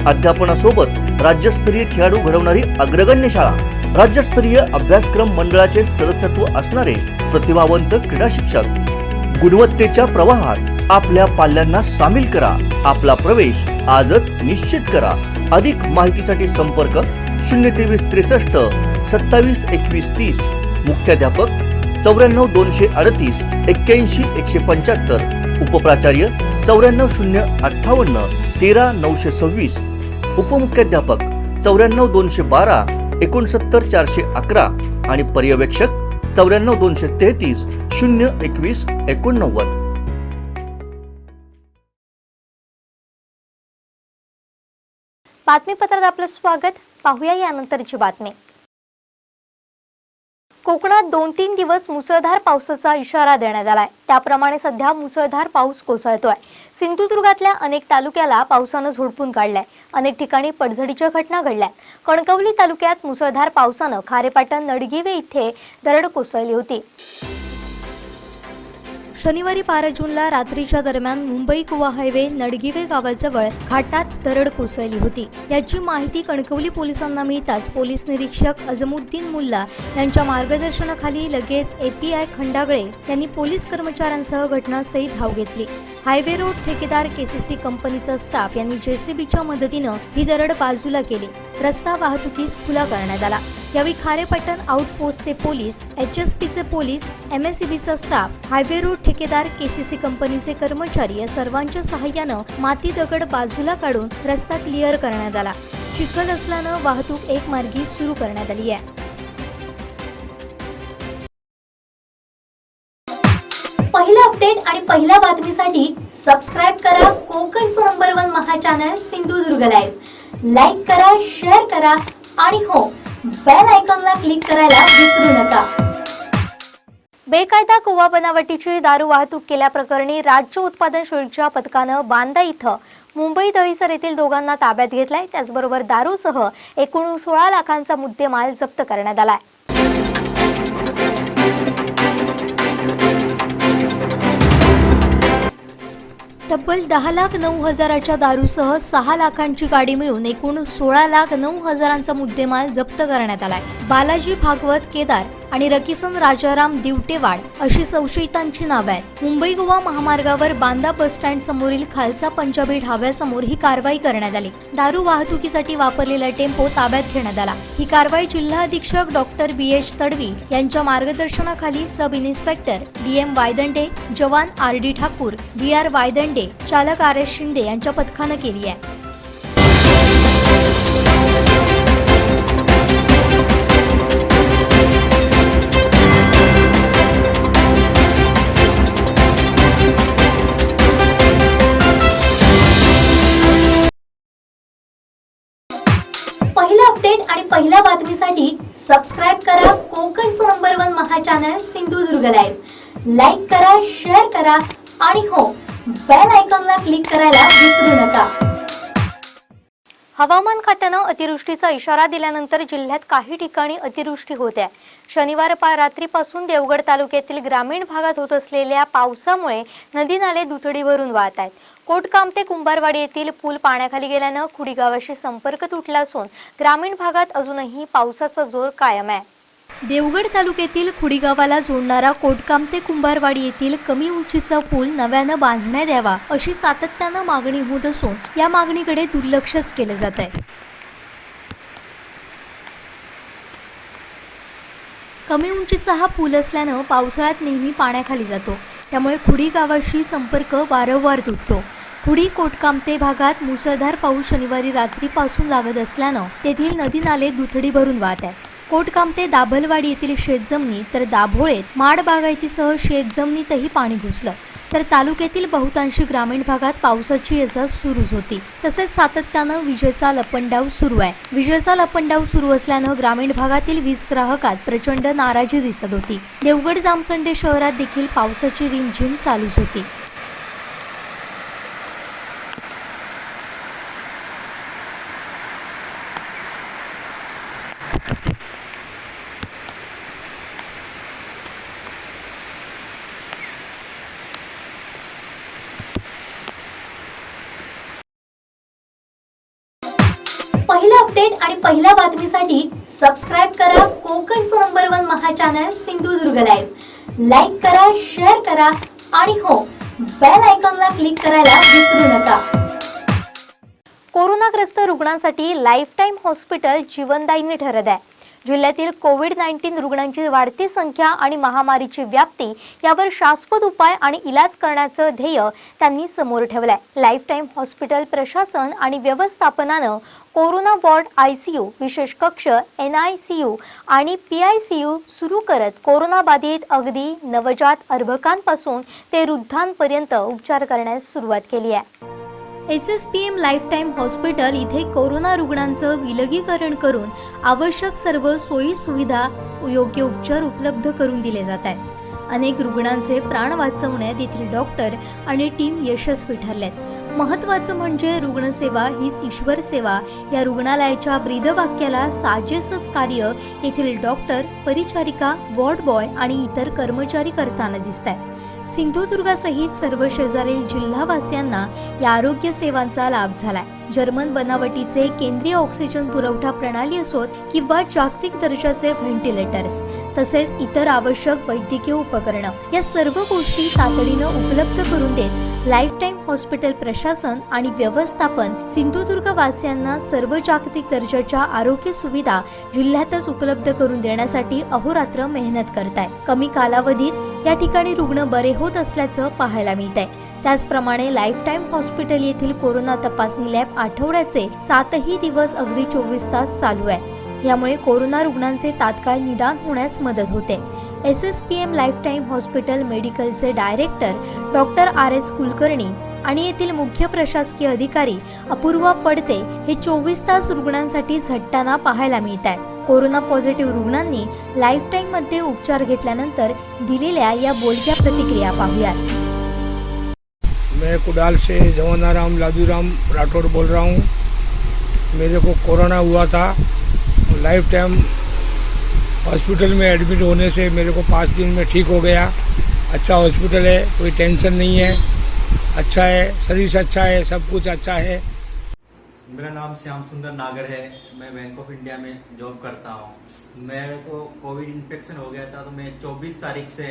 Speaker 2: अध्यापनासोबत राज्यस्तरीय खेळाडू घडवणारी अग्रगण्य शाळा. राज्यस्तरीय अभ्यासक्रम मंडळाचे सदस्यत्व असणारे प्रतिभावंत क्रीडा शिक्षक. गुणवत्तेच्या प्रवाहात आपल्या पाल्यांना सामील करा. आपला प्रवेश आजच निश्चित करा. अधिक माहितीसाठी संपर्क 023 63 27 21 30. मुख्याध्यापक 94 238 81 175. उपप्राचार्य 94 058 13 926. उपमुख्याध्यापक 94 212 69 411 आणि पर्यवेक्षक 94 233 021 89.
Speaker 1: बातमीपत्रात आपलं स्वागत. पाहूया यानंतरची बातमी. कोकणात 2-3 दिवस मुसळधार पावसाचा इशारा देण्यात आलाय. त्याप्रमाणे सध्या मुसळधार पाऊस कोसळतोय. सिंधुदुर्गातल्या अनेक तालुक्याला पावसानं झोडपून काढलंय. अनेक ठिकाणी पडझडीच्या घटना घडल्या. कणकवली तालुक्यात मुसळधार पावसानं खारेपाटण नडगिवे इथे दरड कोसळली होती. शनिवारी 12 जूनला रात्रीच्या दरम्यान मुंबई गोवा हायवे नडगिवे गावाजवळ घाटात दरड कोसळली होती. याची माहिती कणकवली पोलिसांना मिळताच पोलीस निरीक्षक अजमुद्दीन मुल्ला यांच्या मार्गदर्शनाखाली लगेच API खंडागळे यांनी पोलीस कर्मचाऱ्यांसह घटनास्थळी धाव घेतली. हायवे रोड ठेकेदार KCC कंपनीचा स्टाफ यांनी JCBच्या मदतीनं ही दरड बाजूला केली. रस्ता वाहतुकीस खुला करण्यात आला. यावेळी खारेपाटण आउटपोस्टचे पोलीस, HSPचे पोलीस, MSEBचा स्टाफ, हायवे रोड ठेकेदार KCC कंपनीचे कर्मचारी या सर्वांच्या सहाय्यानं माती दगड बाजूला काढून रस्ता क्लिअर करण्यात आला. चिखल असल्यानं वाहतूक एकमार्गी सुरू करण्यात आली आहे.
Speaker 8: पहिला अपडेट आणि पहिल्या बातमीसाठी सबस्क्राइब करा कोकणचं नंबर 1 महा चॅनल सिंधुदुर्ग लाईव्ह. लाईक करा, शेअर करा आणि हो, बेल आयकॉनला क्लिक करायला विसरू नका.
Speaker 1: बेकायदा कोवा बनावटीची दारू वाहतूक केल्याप्रकरणी राज्य उत्पादन शुल्कच्या पथकानं बांदा इथं मुंबई दहिसर येथील दोघांना ताब्यात घेतलाय. त्याचबरोबर दारूसह एकूण 16 लाखांचा मुद्देमाल जप्त करण्यात आलाय. तब्बल 10,09,000च्या दारूसह 6 लाखांची गाडी मिळून एकूण 16,09,000चा मुद्देमाल जप्त करण्यात आलाय. बालाजी भागवत केदार आणि रकिसन राजाराम दिवटेवाड अशी संशयितांची नावे आहेत. मुंबई गोवा महामार्गावर बांदा बस स्टँड समोरील खालसा पंजाबी ढाब्यासमोर ही कारवाई करण्यात आली. दारू वाहतुकीसाठी वापरलेला टेम्पो ताब्यात घेण्यात आला. ही कारवाई जिल्हा अधीक्षक डॉक्टर BH तडवी यांच्या मार्गदर्शनाखाली सब इन्स्पेक्टर DM वायदंडे, जवान RD ठाकूर, VR वायदंडे, चालक RS शिंदे यांच्या पथकानं केली आहे.
Speaker 8: पहिला अपडेट आणि पहिल्या बातमीसाठी सबस्क्राइब करा कोकणचं नंबर 1 महा चॅनल सिंधुदुर्ग लाईव्ह. लाईक करा, शेअर करा आणि हो, बेल आयकॉनला क्लिक करायला विसरू नका.
Speaker 1: हवामान खात्यानं अतिवृष्टीचा इशारा दिल्यानंतर जिल्ह्यात काही ठिकाणी अतिवृष्टी होत आहे. शनिवार रात्रीपासून देवगड तालुक्यातील ग्रामीण भागात होत असलेल्या पावसामुळे नदी नाले दुथडी भरून वाहत आहेत. कोटकाम ते कुंभारवाडी येथील पूल पाण्याखाली गेल्यानं खुडी गावाशी संपर्क तुटला असून ग्रामीण भागात अजूनही पावसाचा जोर कायम आहे. देवगड तालुक्यातील खुडी गावाला जोडणारा कोटकाम ते कुंभारवाडी येथील कमी उंचीचा पूल नव्यानं बांधण्यात यावा अशी सातत्यानं मागणी होत असून या मागणीकडे दुर्लक्षच केले जात आहे. कमी उंचीचा हा पूल असल्यानं पावसाळ्यात नेहमी पाण्याखाली जातो. त्यामुळे खुडी गावाशी संपर्क वारंवार तुटतो. खुडी कोटकामते भागात मुसळधार पाऊस शनिवारी रात्रीपासून लागत असल्यानं तेथील नदी नाले दुथडी भरून वाहत आहे. कोटकामते दाभलवाडी येथील शेतजमिनी तर दाभोळेत माड बागायतीसह शेतजमिनीतही पाणी घुसलं. तर तालुक्यातील बहुतांशी ग्रामीण भागात पावसाची येजा सुरूच होती. तसेच सातत्यानं विजेचा लपंडाव सुरू आहे. विजेचा लपंडाव सुरू असल्यानं ग्रामीण भागातील वीज ग्राहकात प्रचंड नाराजी दिसत होती. देवगड जामसंडे शहरात देखील पावसाची रिमझिम चालूच होती.
Speaker 8: पहिला अपडेट आणि पहिल्या बातमीसाठी सबस्क्राइब करा कोकणचं नंबर 1 महा चॅनल सिंधुदुर्ग लाईव्ह. लाईक करा, शेअर करा आणि हो, बेल आयकॉनला क्लिक करायला विसरू नका.
Speaker 1: कोरोनाग्रस्त रुग्णांसाठी लाईफ टाईम हॉस्पिटल जीवनदायिनी ठरत आहे. जिल्ह्यातील कोविड-19 रुग्णांची वाढती संख्या आणि महामारीची व्याप्ती यावर शाश्वत उपाय आणि इलाज करण्याचं ध्येय त्यांनी समोर ठेवलंय. लाईफ टाईम हॉस्पिटल प्रशासन आणि व्यवस्थापनानं कोरोना वॉर्ड, ICU, विशेष कक्ष, NICU आणि PICU सुरू करत कोरोनाबाधित अगदी नवजात अर्भकांपासून ते वृद्धांपर्यंत उपचार करण्यास सुरुवात केली आहे. SSPM लाईफ टाईम हॉस्पिटल इथे कोरोना रुग्णांचं विलगीकरण करून आवश्यक सर्व सोयी सुविधा, योग्य उपचार उपलब्ध करून दिले जात आहेत. अनेक रुग्णांचे प्राण वाचवण्यात येथील डॉक्टर आणि टीम यशस्वी ठरलेत. महत्त्वाचं म्हणजे रुग्णसेवा हीच ईश्वर सेवा या रुग्णालयाच्या ब्रीदवाक्याला साजेसच कार्य येथील डॉक्टर, परिचारिका, वॉर्ड बॉय आणि इतर कर्मचारी करताना दिसत आहेत. सिंधुदुर्गासहित सर्व शेजारील जिल्हावासियांना या आरोग्य सेवांचा लाभ झालाय. जर्मन बनावटीचे केंद्रीय ऑक्सिजन पुरवठा प्रणाली असोत किंवा जागतिक दर्जाचे व्हेंटिलेटर्स तसेच इतर आवश्यक वैद्यकीय उपकरणं या सर्व गोष्टी तातडीनं उपलब्ध करून देत लाईफ टाईम हॉस्पिटल प्रशासन आणि व्यवस्थापन सिंधुदुर्ग वासियांना सर्व जागतिक दर्जाच्या आरोग्य सुविधा जिल्ह्यातच उपलब्ध करून देण्यासाठी अहोरात्र मेहनत करताय. कमी कालावधीत या ठिकाणी रुग्ण बरे होत असल्याचं पाहायला मिळतंय. त्याचप्रमाणे लाईफ टाईम हॉस्पिटल येथील कोरोना तपासणी लॅब आठवड्याचे 7ही दिवस अगदी 24 तास चालू आहे. यामुळे कोरोना रुग्णांचे तात्काळ निदान होण्यास मदत होते. SSPM लाईफ टाईम हॉस्पिटल मेडिकलचे डायरेक्टर डॉक्टर RS कुलकर्णी आणि येथील मुख्य प्रशासकीय अधिकारी अपूर्वा पडते हे 24 तास रुग्णांसाठी झटताना पाहायला मिळत आहे. कोरोना पॉझिटिव्ह रुग्णांनी लाईफ टाईममध्ये उपचार घेतल्यानंतर दिलेल्या या बोलक्या प्रतिक्रिया पाहूयात.
Speaker 12: मैं कुडाल से जवानाराम लादूराम राठौड़ बोल रहा हूँ. मेरे को कोरोना हुआ था. लाइफ टाइम हॉस्पिटल में एडमिट होने से मेरे को 5 दिन में ठीक हो गया. अच्छा हॉस्पिटल है, कोई टेंशन नहीं है, अच्छा है, सर्विस अच्छा है, सब कुछ अच्छा है.
Speaker 7: मेरा नाम श्याम सुंदर नागर है. मैं बैंक ऑफ इंडिया में जॉब करता हूँ. मेरे को कोविड इन्फेक्शन हो गया था, तो मैं 24 तारीख से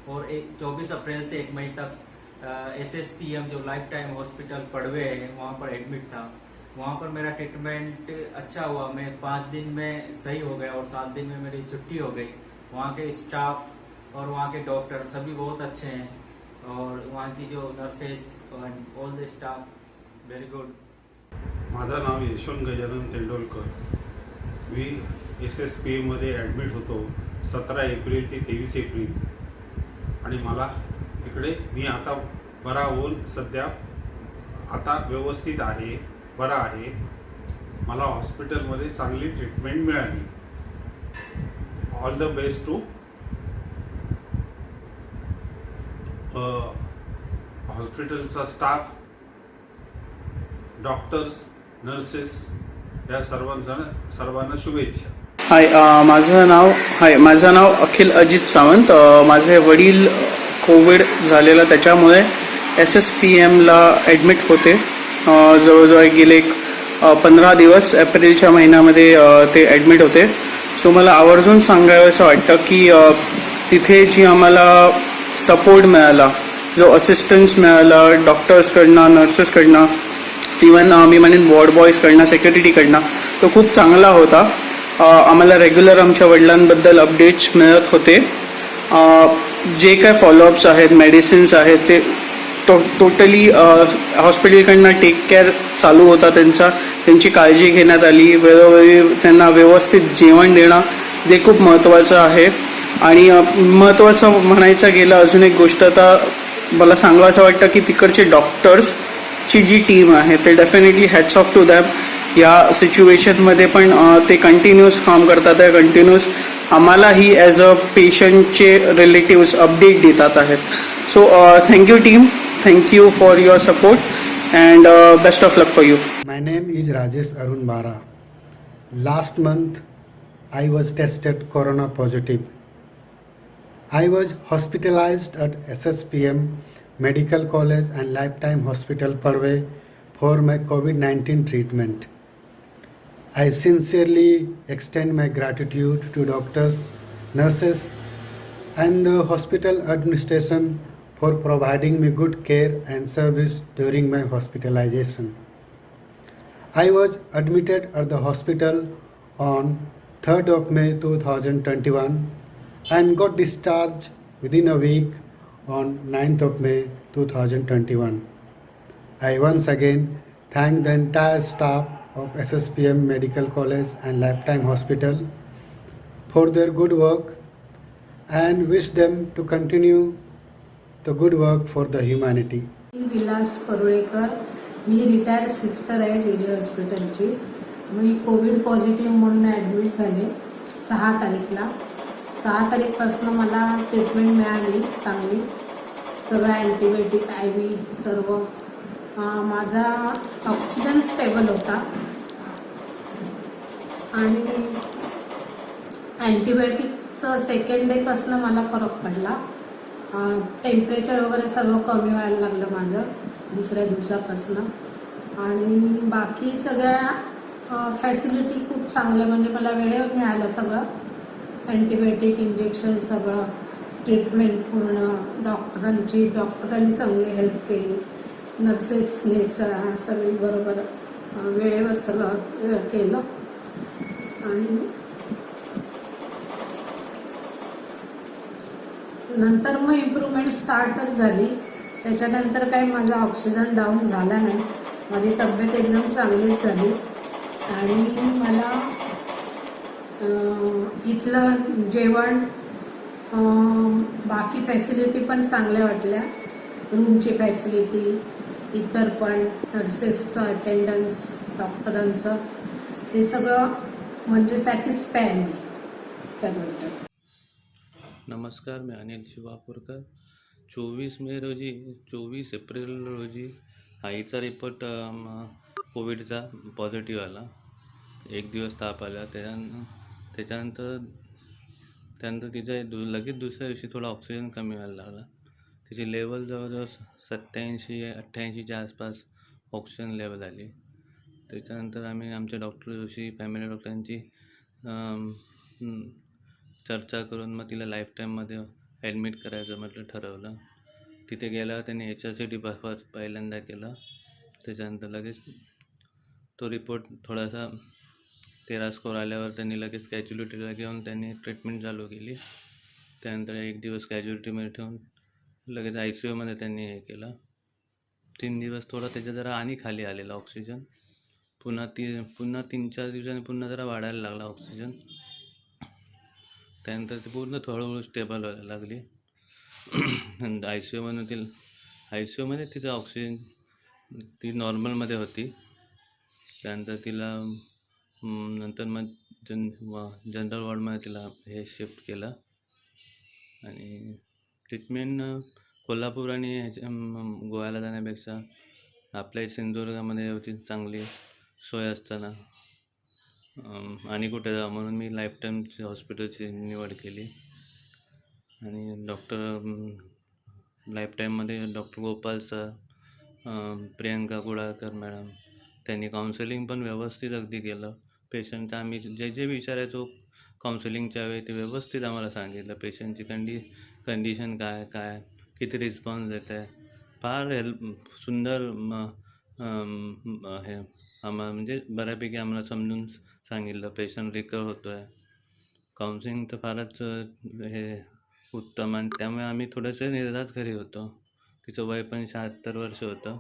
Speaker 7: और 24 अप्रैल से 1 मई तक SSPM जो लाइफ टाइम हॉस्पिटल पड़वे है वहाँ पर एडमिट था. वहाँ पर मेरा ट्रीटमेंट अच्छा हुआ. मैं 5 दिन में सही हो गया और 7 दिन में मेरी छुट्टी हो गई. वहाँ के स्टाफ और वहाँ के डॉक्टर सभी बहुत अच्छे हैं और वहाँ की जो nurses all the staff very good.
Speaker 15: माझं नाव यशवंत गजानन तेंडोलकर. मी SSPमध्ये ॲडमिट होतो 17 एप्रिल ते 23 एप्रिल आणि मला तिकडे मी आता बरा होऊन सध्या आता व्यवस्थित आहे, बरा आहे. मला हॉस्पिटलमध्ये चांगली ट्रीटमेंट मिळाली. ऑल द बेस्ट टू हॉस्पिटलचा स्टाफ, डॉक्टर्स, नर्सेस या सर्वांना शुभेच्छा.
Speaker 11: माझं नाव अखिल अजित सावंत. माझे वडील कोविड झालेला त्याच्यामुळे SSPMला ॲडमिट होते. जवळजवळ गेले 15 दिवस एप्रिलच्या महिन्यामध्ये ते ॲडमिट होते. सो मला आवर्जून सांगावंसं वाटतं की तिथे जी आम्हाला सपोर्ट मिळाला, जो असिस्टन्स मिळाला डॉक्टर्सकडनं, नर्सेसकडनं, इवन मी म्हणेन वॉर्ड बॉयजकडनं, सेक्युरिटीकडनं, तो खूप चांगला होता. आम्हाला रेग्युलर आमच्या वडिलांबद्दल अपडेट्स मिळत होते. जे काय फॉलोअप्स आहेत, मेडिसिन्स आहेत, ते टोटली हॉस्पिटलकडनं टेक केअर चालू होता. त्यांची काळजी घेण्यात आली. वेळोवेळी त्यांना व्यवस्थित जेवण देणं ते खूप महत्त्वाचं आहे. आणि महत्त्वाचं म्हणायचं गेलं अजून एक गोष्ट, आता मला सांगावंसं वाटतं की तिकडचे डॉक्टर्सची जी टीम आहे ते definitely hats off to them. या सिच्युएशनमध्ये पण ते कंटिन्यूस काम करतात आहे. कंटिन्यूस आम्हालाही ॲज अ पेशंटचे रिलेटिव्स अपडेट देतात आहेत. So thank you team, thank you for your support and best of luck for you.
Speaker 12: My name is Rajesh Arun Bara. Last month, I was tested corona positive. I was hospitalized at SSPM Medical College and Lifetime Hospital Parve for my COVID-19 treatment. I sincerely extend my gratitude to doctors, nurses, and the hospital administration for providing me good care and service during my hospitalization. I was admitted at the hospital on 3rd of May 2021 and got discharged within a week on 9th of May 2021. I once again thank the entire staff of SSPM Medical College and Lifetime Hospital for their good work and wish them to continue the good work for the humanity.
Speaker 10: Vilas Parulekar. Me retired sister आहे JJ हॉस्पिटलची. मी Covid positive म्हणून admit झाले 6 तारीखला. 6 तारीखपासून मला treatment मिळाली चांगली. सगळं antibiotic, IV सर्व. माझा ऑक्सिजन स्टेबल होता आणि अँटीबायोटिकचं 2nd डेपासून मला फरक पडला. टेम्परेचर वगैरे सर्व कमी व्हायला लागलं माझं 2ऱ्या दिवसापासून. आणि बाकी सगळ्या फॅसिलिटी खूप चांगल्या, म्हणजे मला वेळेवर मिळालं सगळं. अँटीबायोटिक, इंजेक्शन, सगळं ट्रीटमेंट पूर्ण. डॉक्टरांनी चांगली हेल्प केली. नर्सेसने सगळी बरोबर वेळेवर सगळं केलं. आणि नंतर मग इम्प्रूव्हमेंट स्टार्टच झाली. त्याच्यानंतर काही माझा ऑक्सिजन डाऊन झाला नाही. माझी तब्येत एकदम चांगलीच झाली. आणि मला इथलं जेवण, बाकी फॅसिलिटी पण चांगल्या वाटल्या. रूमची फॅसिलिटी, इतर पण नर्सेसचं अटेंडन्स, डॉक्टरांचं, हे सगळं
Speaker 3: म्हणजे सॅटिस्फाय आहे मी त्याबद्दल.
Speaker 16: नमस्कार, मी अनिल शिवापूरकर. 24 एप्रिल रोजी आईचा रिपोर्ट कोविडचा पॉझिटिव्ह आला. 1 दिवस ताप आला. त्याच्यानंतर तिच्या लगेच दुसऱ्या दिवशी थोडा ऑक्सिजन कमी व्हायला लागला. तिची लेवल जवळजवळ 87-88च्या आसपास ऑक्सिजन लेवल आली. त्याच्यानंतर आम्ही आमच्या डॉक्टर जोशी फॅमिली डॉक्टरांची चर्चा करून मग तिला लाईफ टाईममध्ये ॲडमिट करायचं म्हटलं ठरवलं. तिथे गेल्यावर त्यांनी HRCT पहिल्यांदा केला. त्याच्यानंतर लगेच तो रिपोर्ट थोडासा 13 स्कोर आल्यावर त्यांनी लगेच कॅज्युलिटीला घेऊन त्यांनी ट्रीटमेंट चालू केली. त्यानंतर 1 दिवस कॅज्युलिटीमध्ये ठेवून लगेच ICUमध्ये त्यांनी हे केलं. 3 दिवस थोडा त्याच्या जरा आणि खाली आलेला ऑक्सिजन. पुन्हा 3-4 दिवसांनी पुन्हा जरा वाढायला लागला ऑक्सिजन. त्यानंतर ती पूर्ण हळूहळू स्टेबल व्हायला लागली. ICUमध्ये तिचं ऑक्सिजन ती नॉर्मलमध्ये होती. त्यानंतर तिला नंतर मग जनरल वॉर्डमध्ये तिला हे शिफ्ट केलं. आणि ट्रीटमेंट कोल्हापूर आणि गोव्याला जाण्यापेक्षा आपल्या सिंधुदुर्गामध्ये होती चांगली सोय असताना आणि कुठे जा म्हणून मी लाईफ टाईमची हॉस्पिटलची निवड केली. आणि लाईफ टाईममध्ये doctor Gopal sir, Priyanka Kudalkar madam, त्यांनी काउन्सिलिंग पण व्यवस्थित अगदी केलं. पेशंटचं आम्ही जे विचारायचो काउन्सिलिंगच्या वेळी ते व्यवस्थित आम्हाला सांगितलं. पेशंटची कंडिशन काय किती रिस्पॉन्स देत आहे. फार सुंदर हे आम्हाला म्हणजे बऱ्यापैकी आम्हाला समजून सांगितलं. पेशंट रिकवर होतो आहे. काउन्सिलिंग तर फारच हे उत्तम. आणि त्यामुळे आम्ही थोडेसे निर्धास्त घरी होतो. तिचं वय पण 76 वर्ष होतं.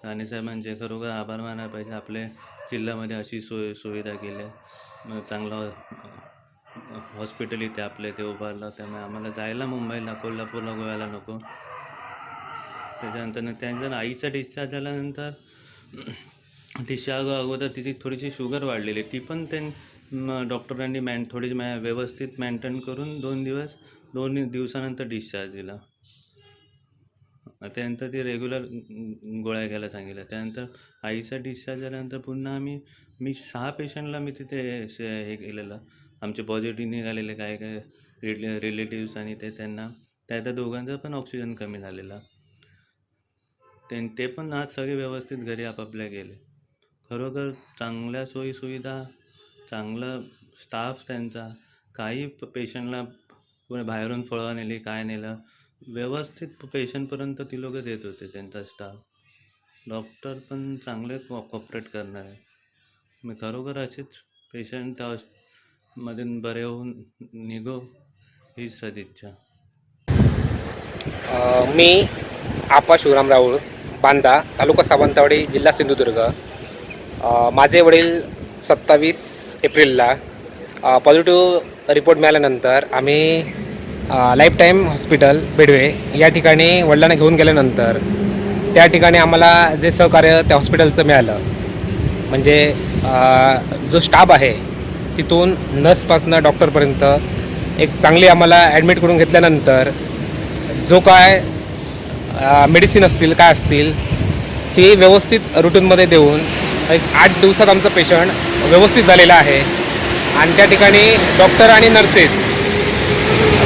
Speaker 16: राणे साहेबांचे खरोखर आभार मानायला पाहिजे. आपल्या जिल्ह्यामध्ये अशी सुविधा केली. चांगलं हॉस्पिटल इथे आपल्या इथे उभारलं. त्यामुळे आम्हाला जायला मुंबईला, कोल्हापूरला, गोव्याला नको. त्याच्यानंतर त्यांच्या आईचा डिस्चार्ज झाल्यानंतर डिस्चार्ज अगोदर तिची थोडीशी शुगर वाढलेली. ती पण डॉक्टरांनी थोडी व्यवस्थित मेंटेन करून 2 दिवसानंतर डिस्चार्ज दिला. त्यानंतर ती रेग्युलर गोळ्या घ्यायला सांगितल्या. त्यानंतर आईचा डिस्चार्ज झाल्यानंतर पुन्हा मी 6 पेशंटला मी तिथे हे केलेलं. आमचे पॉझिटिव्ह निघालेले काय रिलेटिव्स आणि त्यांना त्या दोघांचा पण ऑक्सिजन कमी झालेला. ते पण आज सगळे व्यवस्थित घरी आपापल्या गेले. खरोखर चांगल्या सोयीसुविधा, चांगला स्टाफ त्यांचा. काही पेशंटला बाहेरून फळं नेली, काय नेलं, व्यवस्थित पेशंटपर्यंत ती लोकं देत होते त्यांचा स्टाफ. डॉक्टर पण चांगले कॉपरेट करणार आहे. मी खरोखर असेच पेशंट मधून बरे होऊन निघो हीच सदिच्छा.
Speaker 17: मी आपा शिवराम राऊळ, बांदा, तालुका सावंतवाडी, जिल्हा सिंधुदुर्ग. माझे वडील 27 एप्रिलला पॉझिटिव्ह रिपोर्ट मिळाल्यानंतर आम्ही लाईफ टाईम हॉस्पिटल बेडवे या ठिकाणी वडिलांना घेऊन गेल्यानंतर त्या ठिकाणी आम्हाला जे सहकार्य त्या हॉस्पिटलचं मिळालं, म्हणजे जो स्टाफ आहे तिथून नर्सपासनं डॉक्टरपर्यंत एक चांगली आम्हाला ॲडमिट करून घेतल्यानंतर जो काय मेडिसिन असतील काय असतील ती व्यवस्थित रुटीनमध्ये देऊन एक 8 दिवसात आमचं पेशंट व्यवस्थित झालेलं आहे. आणि त्या ठिकाणी डॉक्टर आणि नर्सेस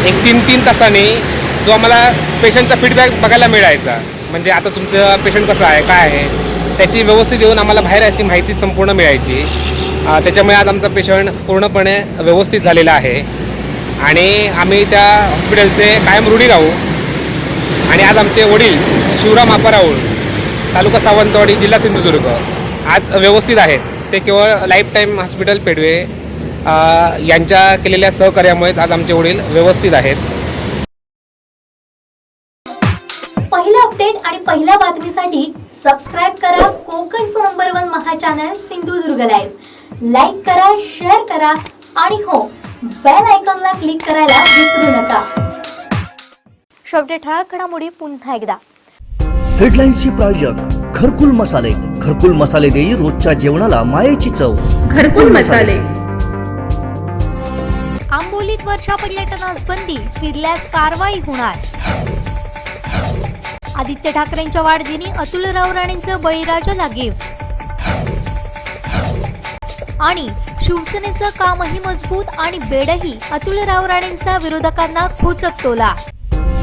Speaker 17: एक 3-3 तासांनी जो आम्हाला पेशंटचा फीडबॅक बघायला मिळायचा, म्हणजे आता तुमचं पेशंट कसं आहे काय आहे त्याची व्यवस्थित येऊन आम्हाला बाहेर अशी माहिती संपूर्ण मिळायची. त्याच्यामुळे आज आमचा पेशंट पूर्णपणे व्यवस्थित झालेला आहे. आणि आम्ही त्या हॉस्पिटलचे कायम ऋणी राहू. आणि आज आमचे वडील शिवराम आपा राऊळ, तालुका सावंतवाडी, जिल्हा सिंधुदुर्ग आज व्यवस्थित आहेत. ते केवळ लाईफ टाईम हॉस्पिटल पेडवे यांच्या केलेल्या सहकार्यामुळेच आज आमचे वडील व्यवस्थित आहेत.
Speaker 8: पहिला अपडेट आणि पहिल्या बातमीसाठी सबस्क्राईब करा कोकणचं नंबर 1 महा चॅनल सिंधुदुर्ग लाईव्ह. लाईक करा, शेअर करा आणि हो, बेल आयकॉनला क्लिक करायला विसरू नका.
Speaker 1: शेवटी ठळक घडामोडी पुन्हा एकदा.
Speaker 2: हेडलाईन्सचे प्रायोजक घरकुल मसाले. घरकुल मसाले देई रोजच्या जेवणाला मायेची चव.
Speaker 9: घरकुल मसाले.
Speaker 1: आंबोलीत वर्षा पर्यटनास बंदी, फिरल्यास कारवाई होणार. आदित्य ठाकरेंच्या वाढदिनी अतुल राऊराणेंचं बळीराजाला गिफ्ट. आणि शिवसेनेचं कामही मजबूत आणि बेडही अतुल राऊराणेंचा विरोधकांना खोचक टोला.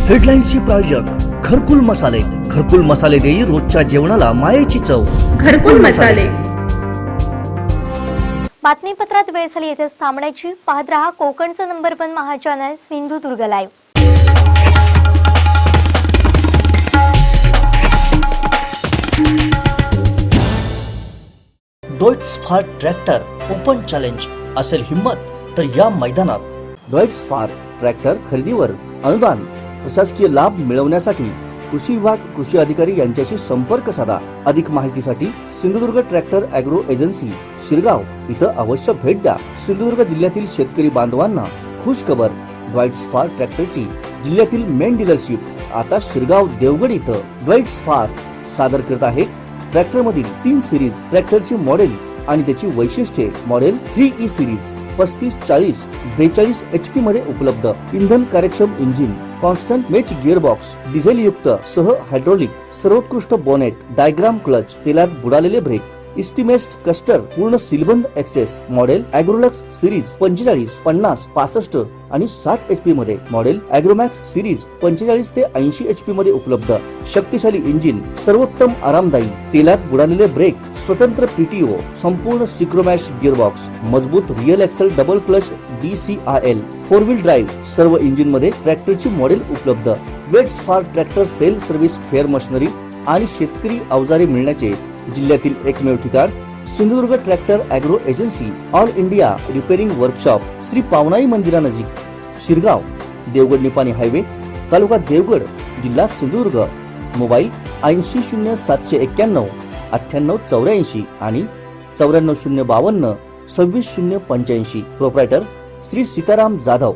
Speaker 2: हेडलाईन्सचे प्रायोजक घरकुल मसाले. घरकुल मसाले देई रोजच्या जेवणाला मायेची चव.
Speaker 9: घरकुल मसाले.
Speaker 1: बातमीपत्रात वेळ झाली येथेच थांबण्याची. पाहत रहा कोकणचं नंबर 1 महा चॅनल सिंधुदुर्ग लाईव्ह.
Speaker 2: डॉयट्स फार ट्रॅक्टर ओपन चॅलेंज असेल हिम्मत तर या मैदानात. डॉयट्स फार ट्रॅक्टर खरेदीवर अनुदान, प्रशासकीय लाभ मिळवण्यासाठी कृषी विभाग, कृषी अधिकारी यांच्याशी संपर्क साधा. अधिक माहितीसाठी Sindhudurg tractor agro agency Shirgaon इथं अवश्य भेट द्या. सिंधुदुर्ग जिल्ह्यातील शेतकरी बांधवांना खुश खबर. डॉयट्स फार ट्रॅक्टरची जिल्ह्यातील मेन डीलरशिप आता शिरगाव देवगड इथं. डॉयट्स फार सादर करत आहे ट्रॅक्टर मधील 3 सिरीज ट्रॅक्टरची मॉडेल आणि त्याची वैशिष्ट्ये. मॉडेल 3E सिरीज 35, 40, 42 HP मध्ये उपलब्ध. इंधन कार्यक्षम engine, constant match gearbox, diesel युक्त सह हायड्रोलिक, सर्वोत्कृष्ट बोनेट, डायग्राम क्लच, तेलात बुडालेले ब्रेक, इस्टिमेस्ट कस्टर, पूर्ण सीलबंद एक्सेस. मॉडेल ॲग्रोलक्स सिरीज 45, 50, 65 आणि 60 HP मध्ये. मॉडेल ॲग्रोमॅक्स सिरीज 45 ते 80 HP मध्ये उपलब्ध. शक्तिशाली इंजिन, सर्वोत्तम आरामदायी, तेलात बुडालेले ब्रेक, स्वतंत्र PTO, संपूर्ण सिक्रोमॅश गिअरबॉक्स, मजबूत real axle double clutch DCIL, 4 wheel drive. सर्व इंजिन मध्ये ट्रॅक्टरची मॉडेल उपलब्ध. वेट्स फार ट्रॅक्टर सेल सर्व्हिस, फेअर मशिनरी आणि शेतकरी अवजारे मिळण्याचे जिल्ह्यातील एकमेव ठिकाण Sindhudurg tractor agro agency. All India repairing workshop, Shri Pavanai मंदिरानजीक, शिरगाव, देवगड निपाणी हायवे, तालुका देवगड, जिल्हा सिंधुदुर्ग. मोबाईल 800791 9884 आणि 94052 26085. प्रोप्रायटर श्री सीताराम जाधव.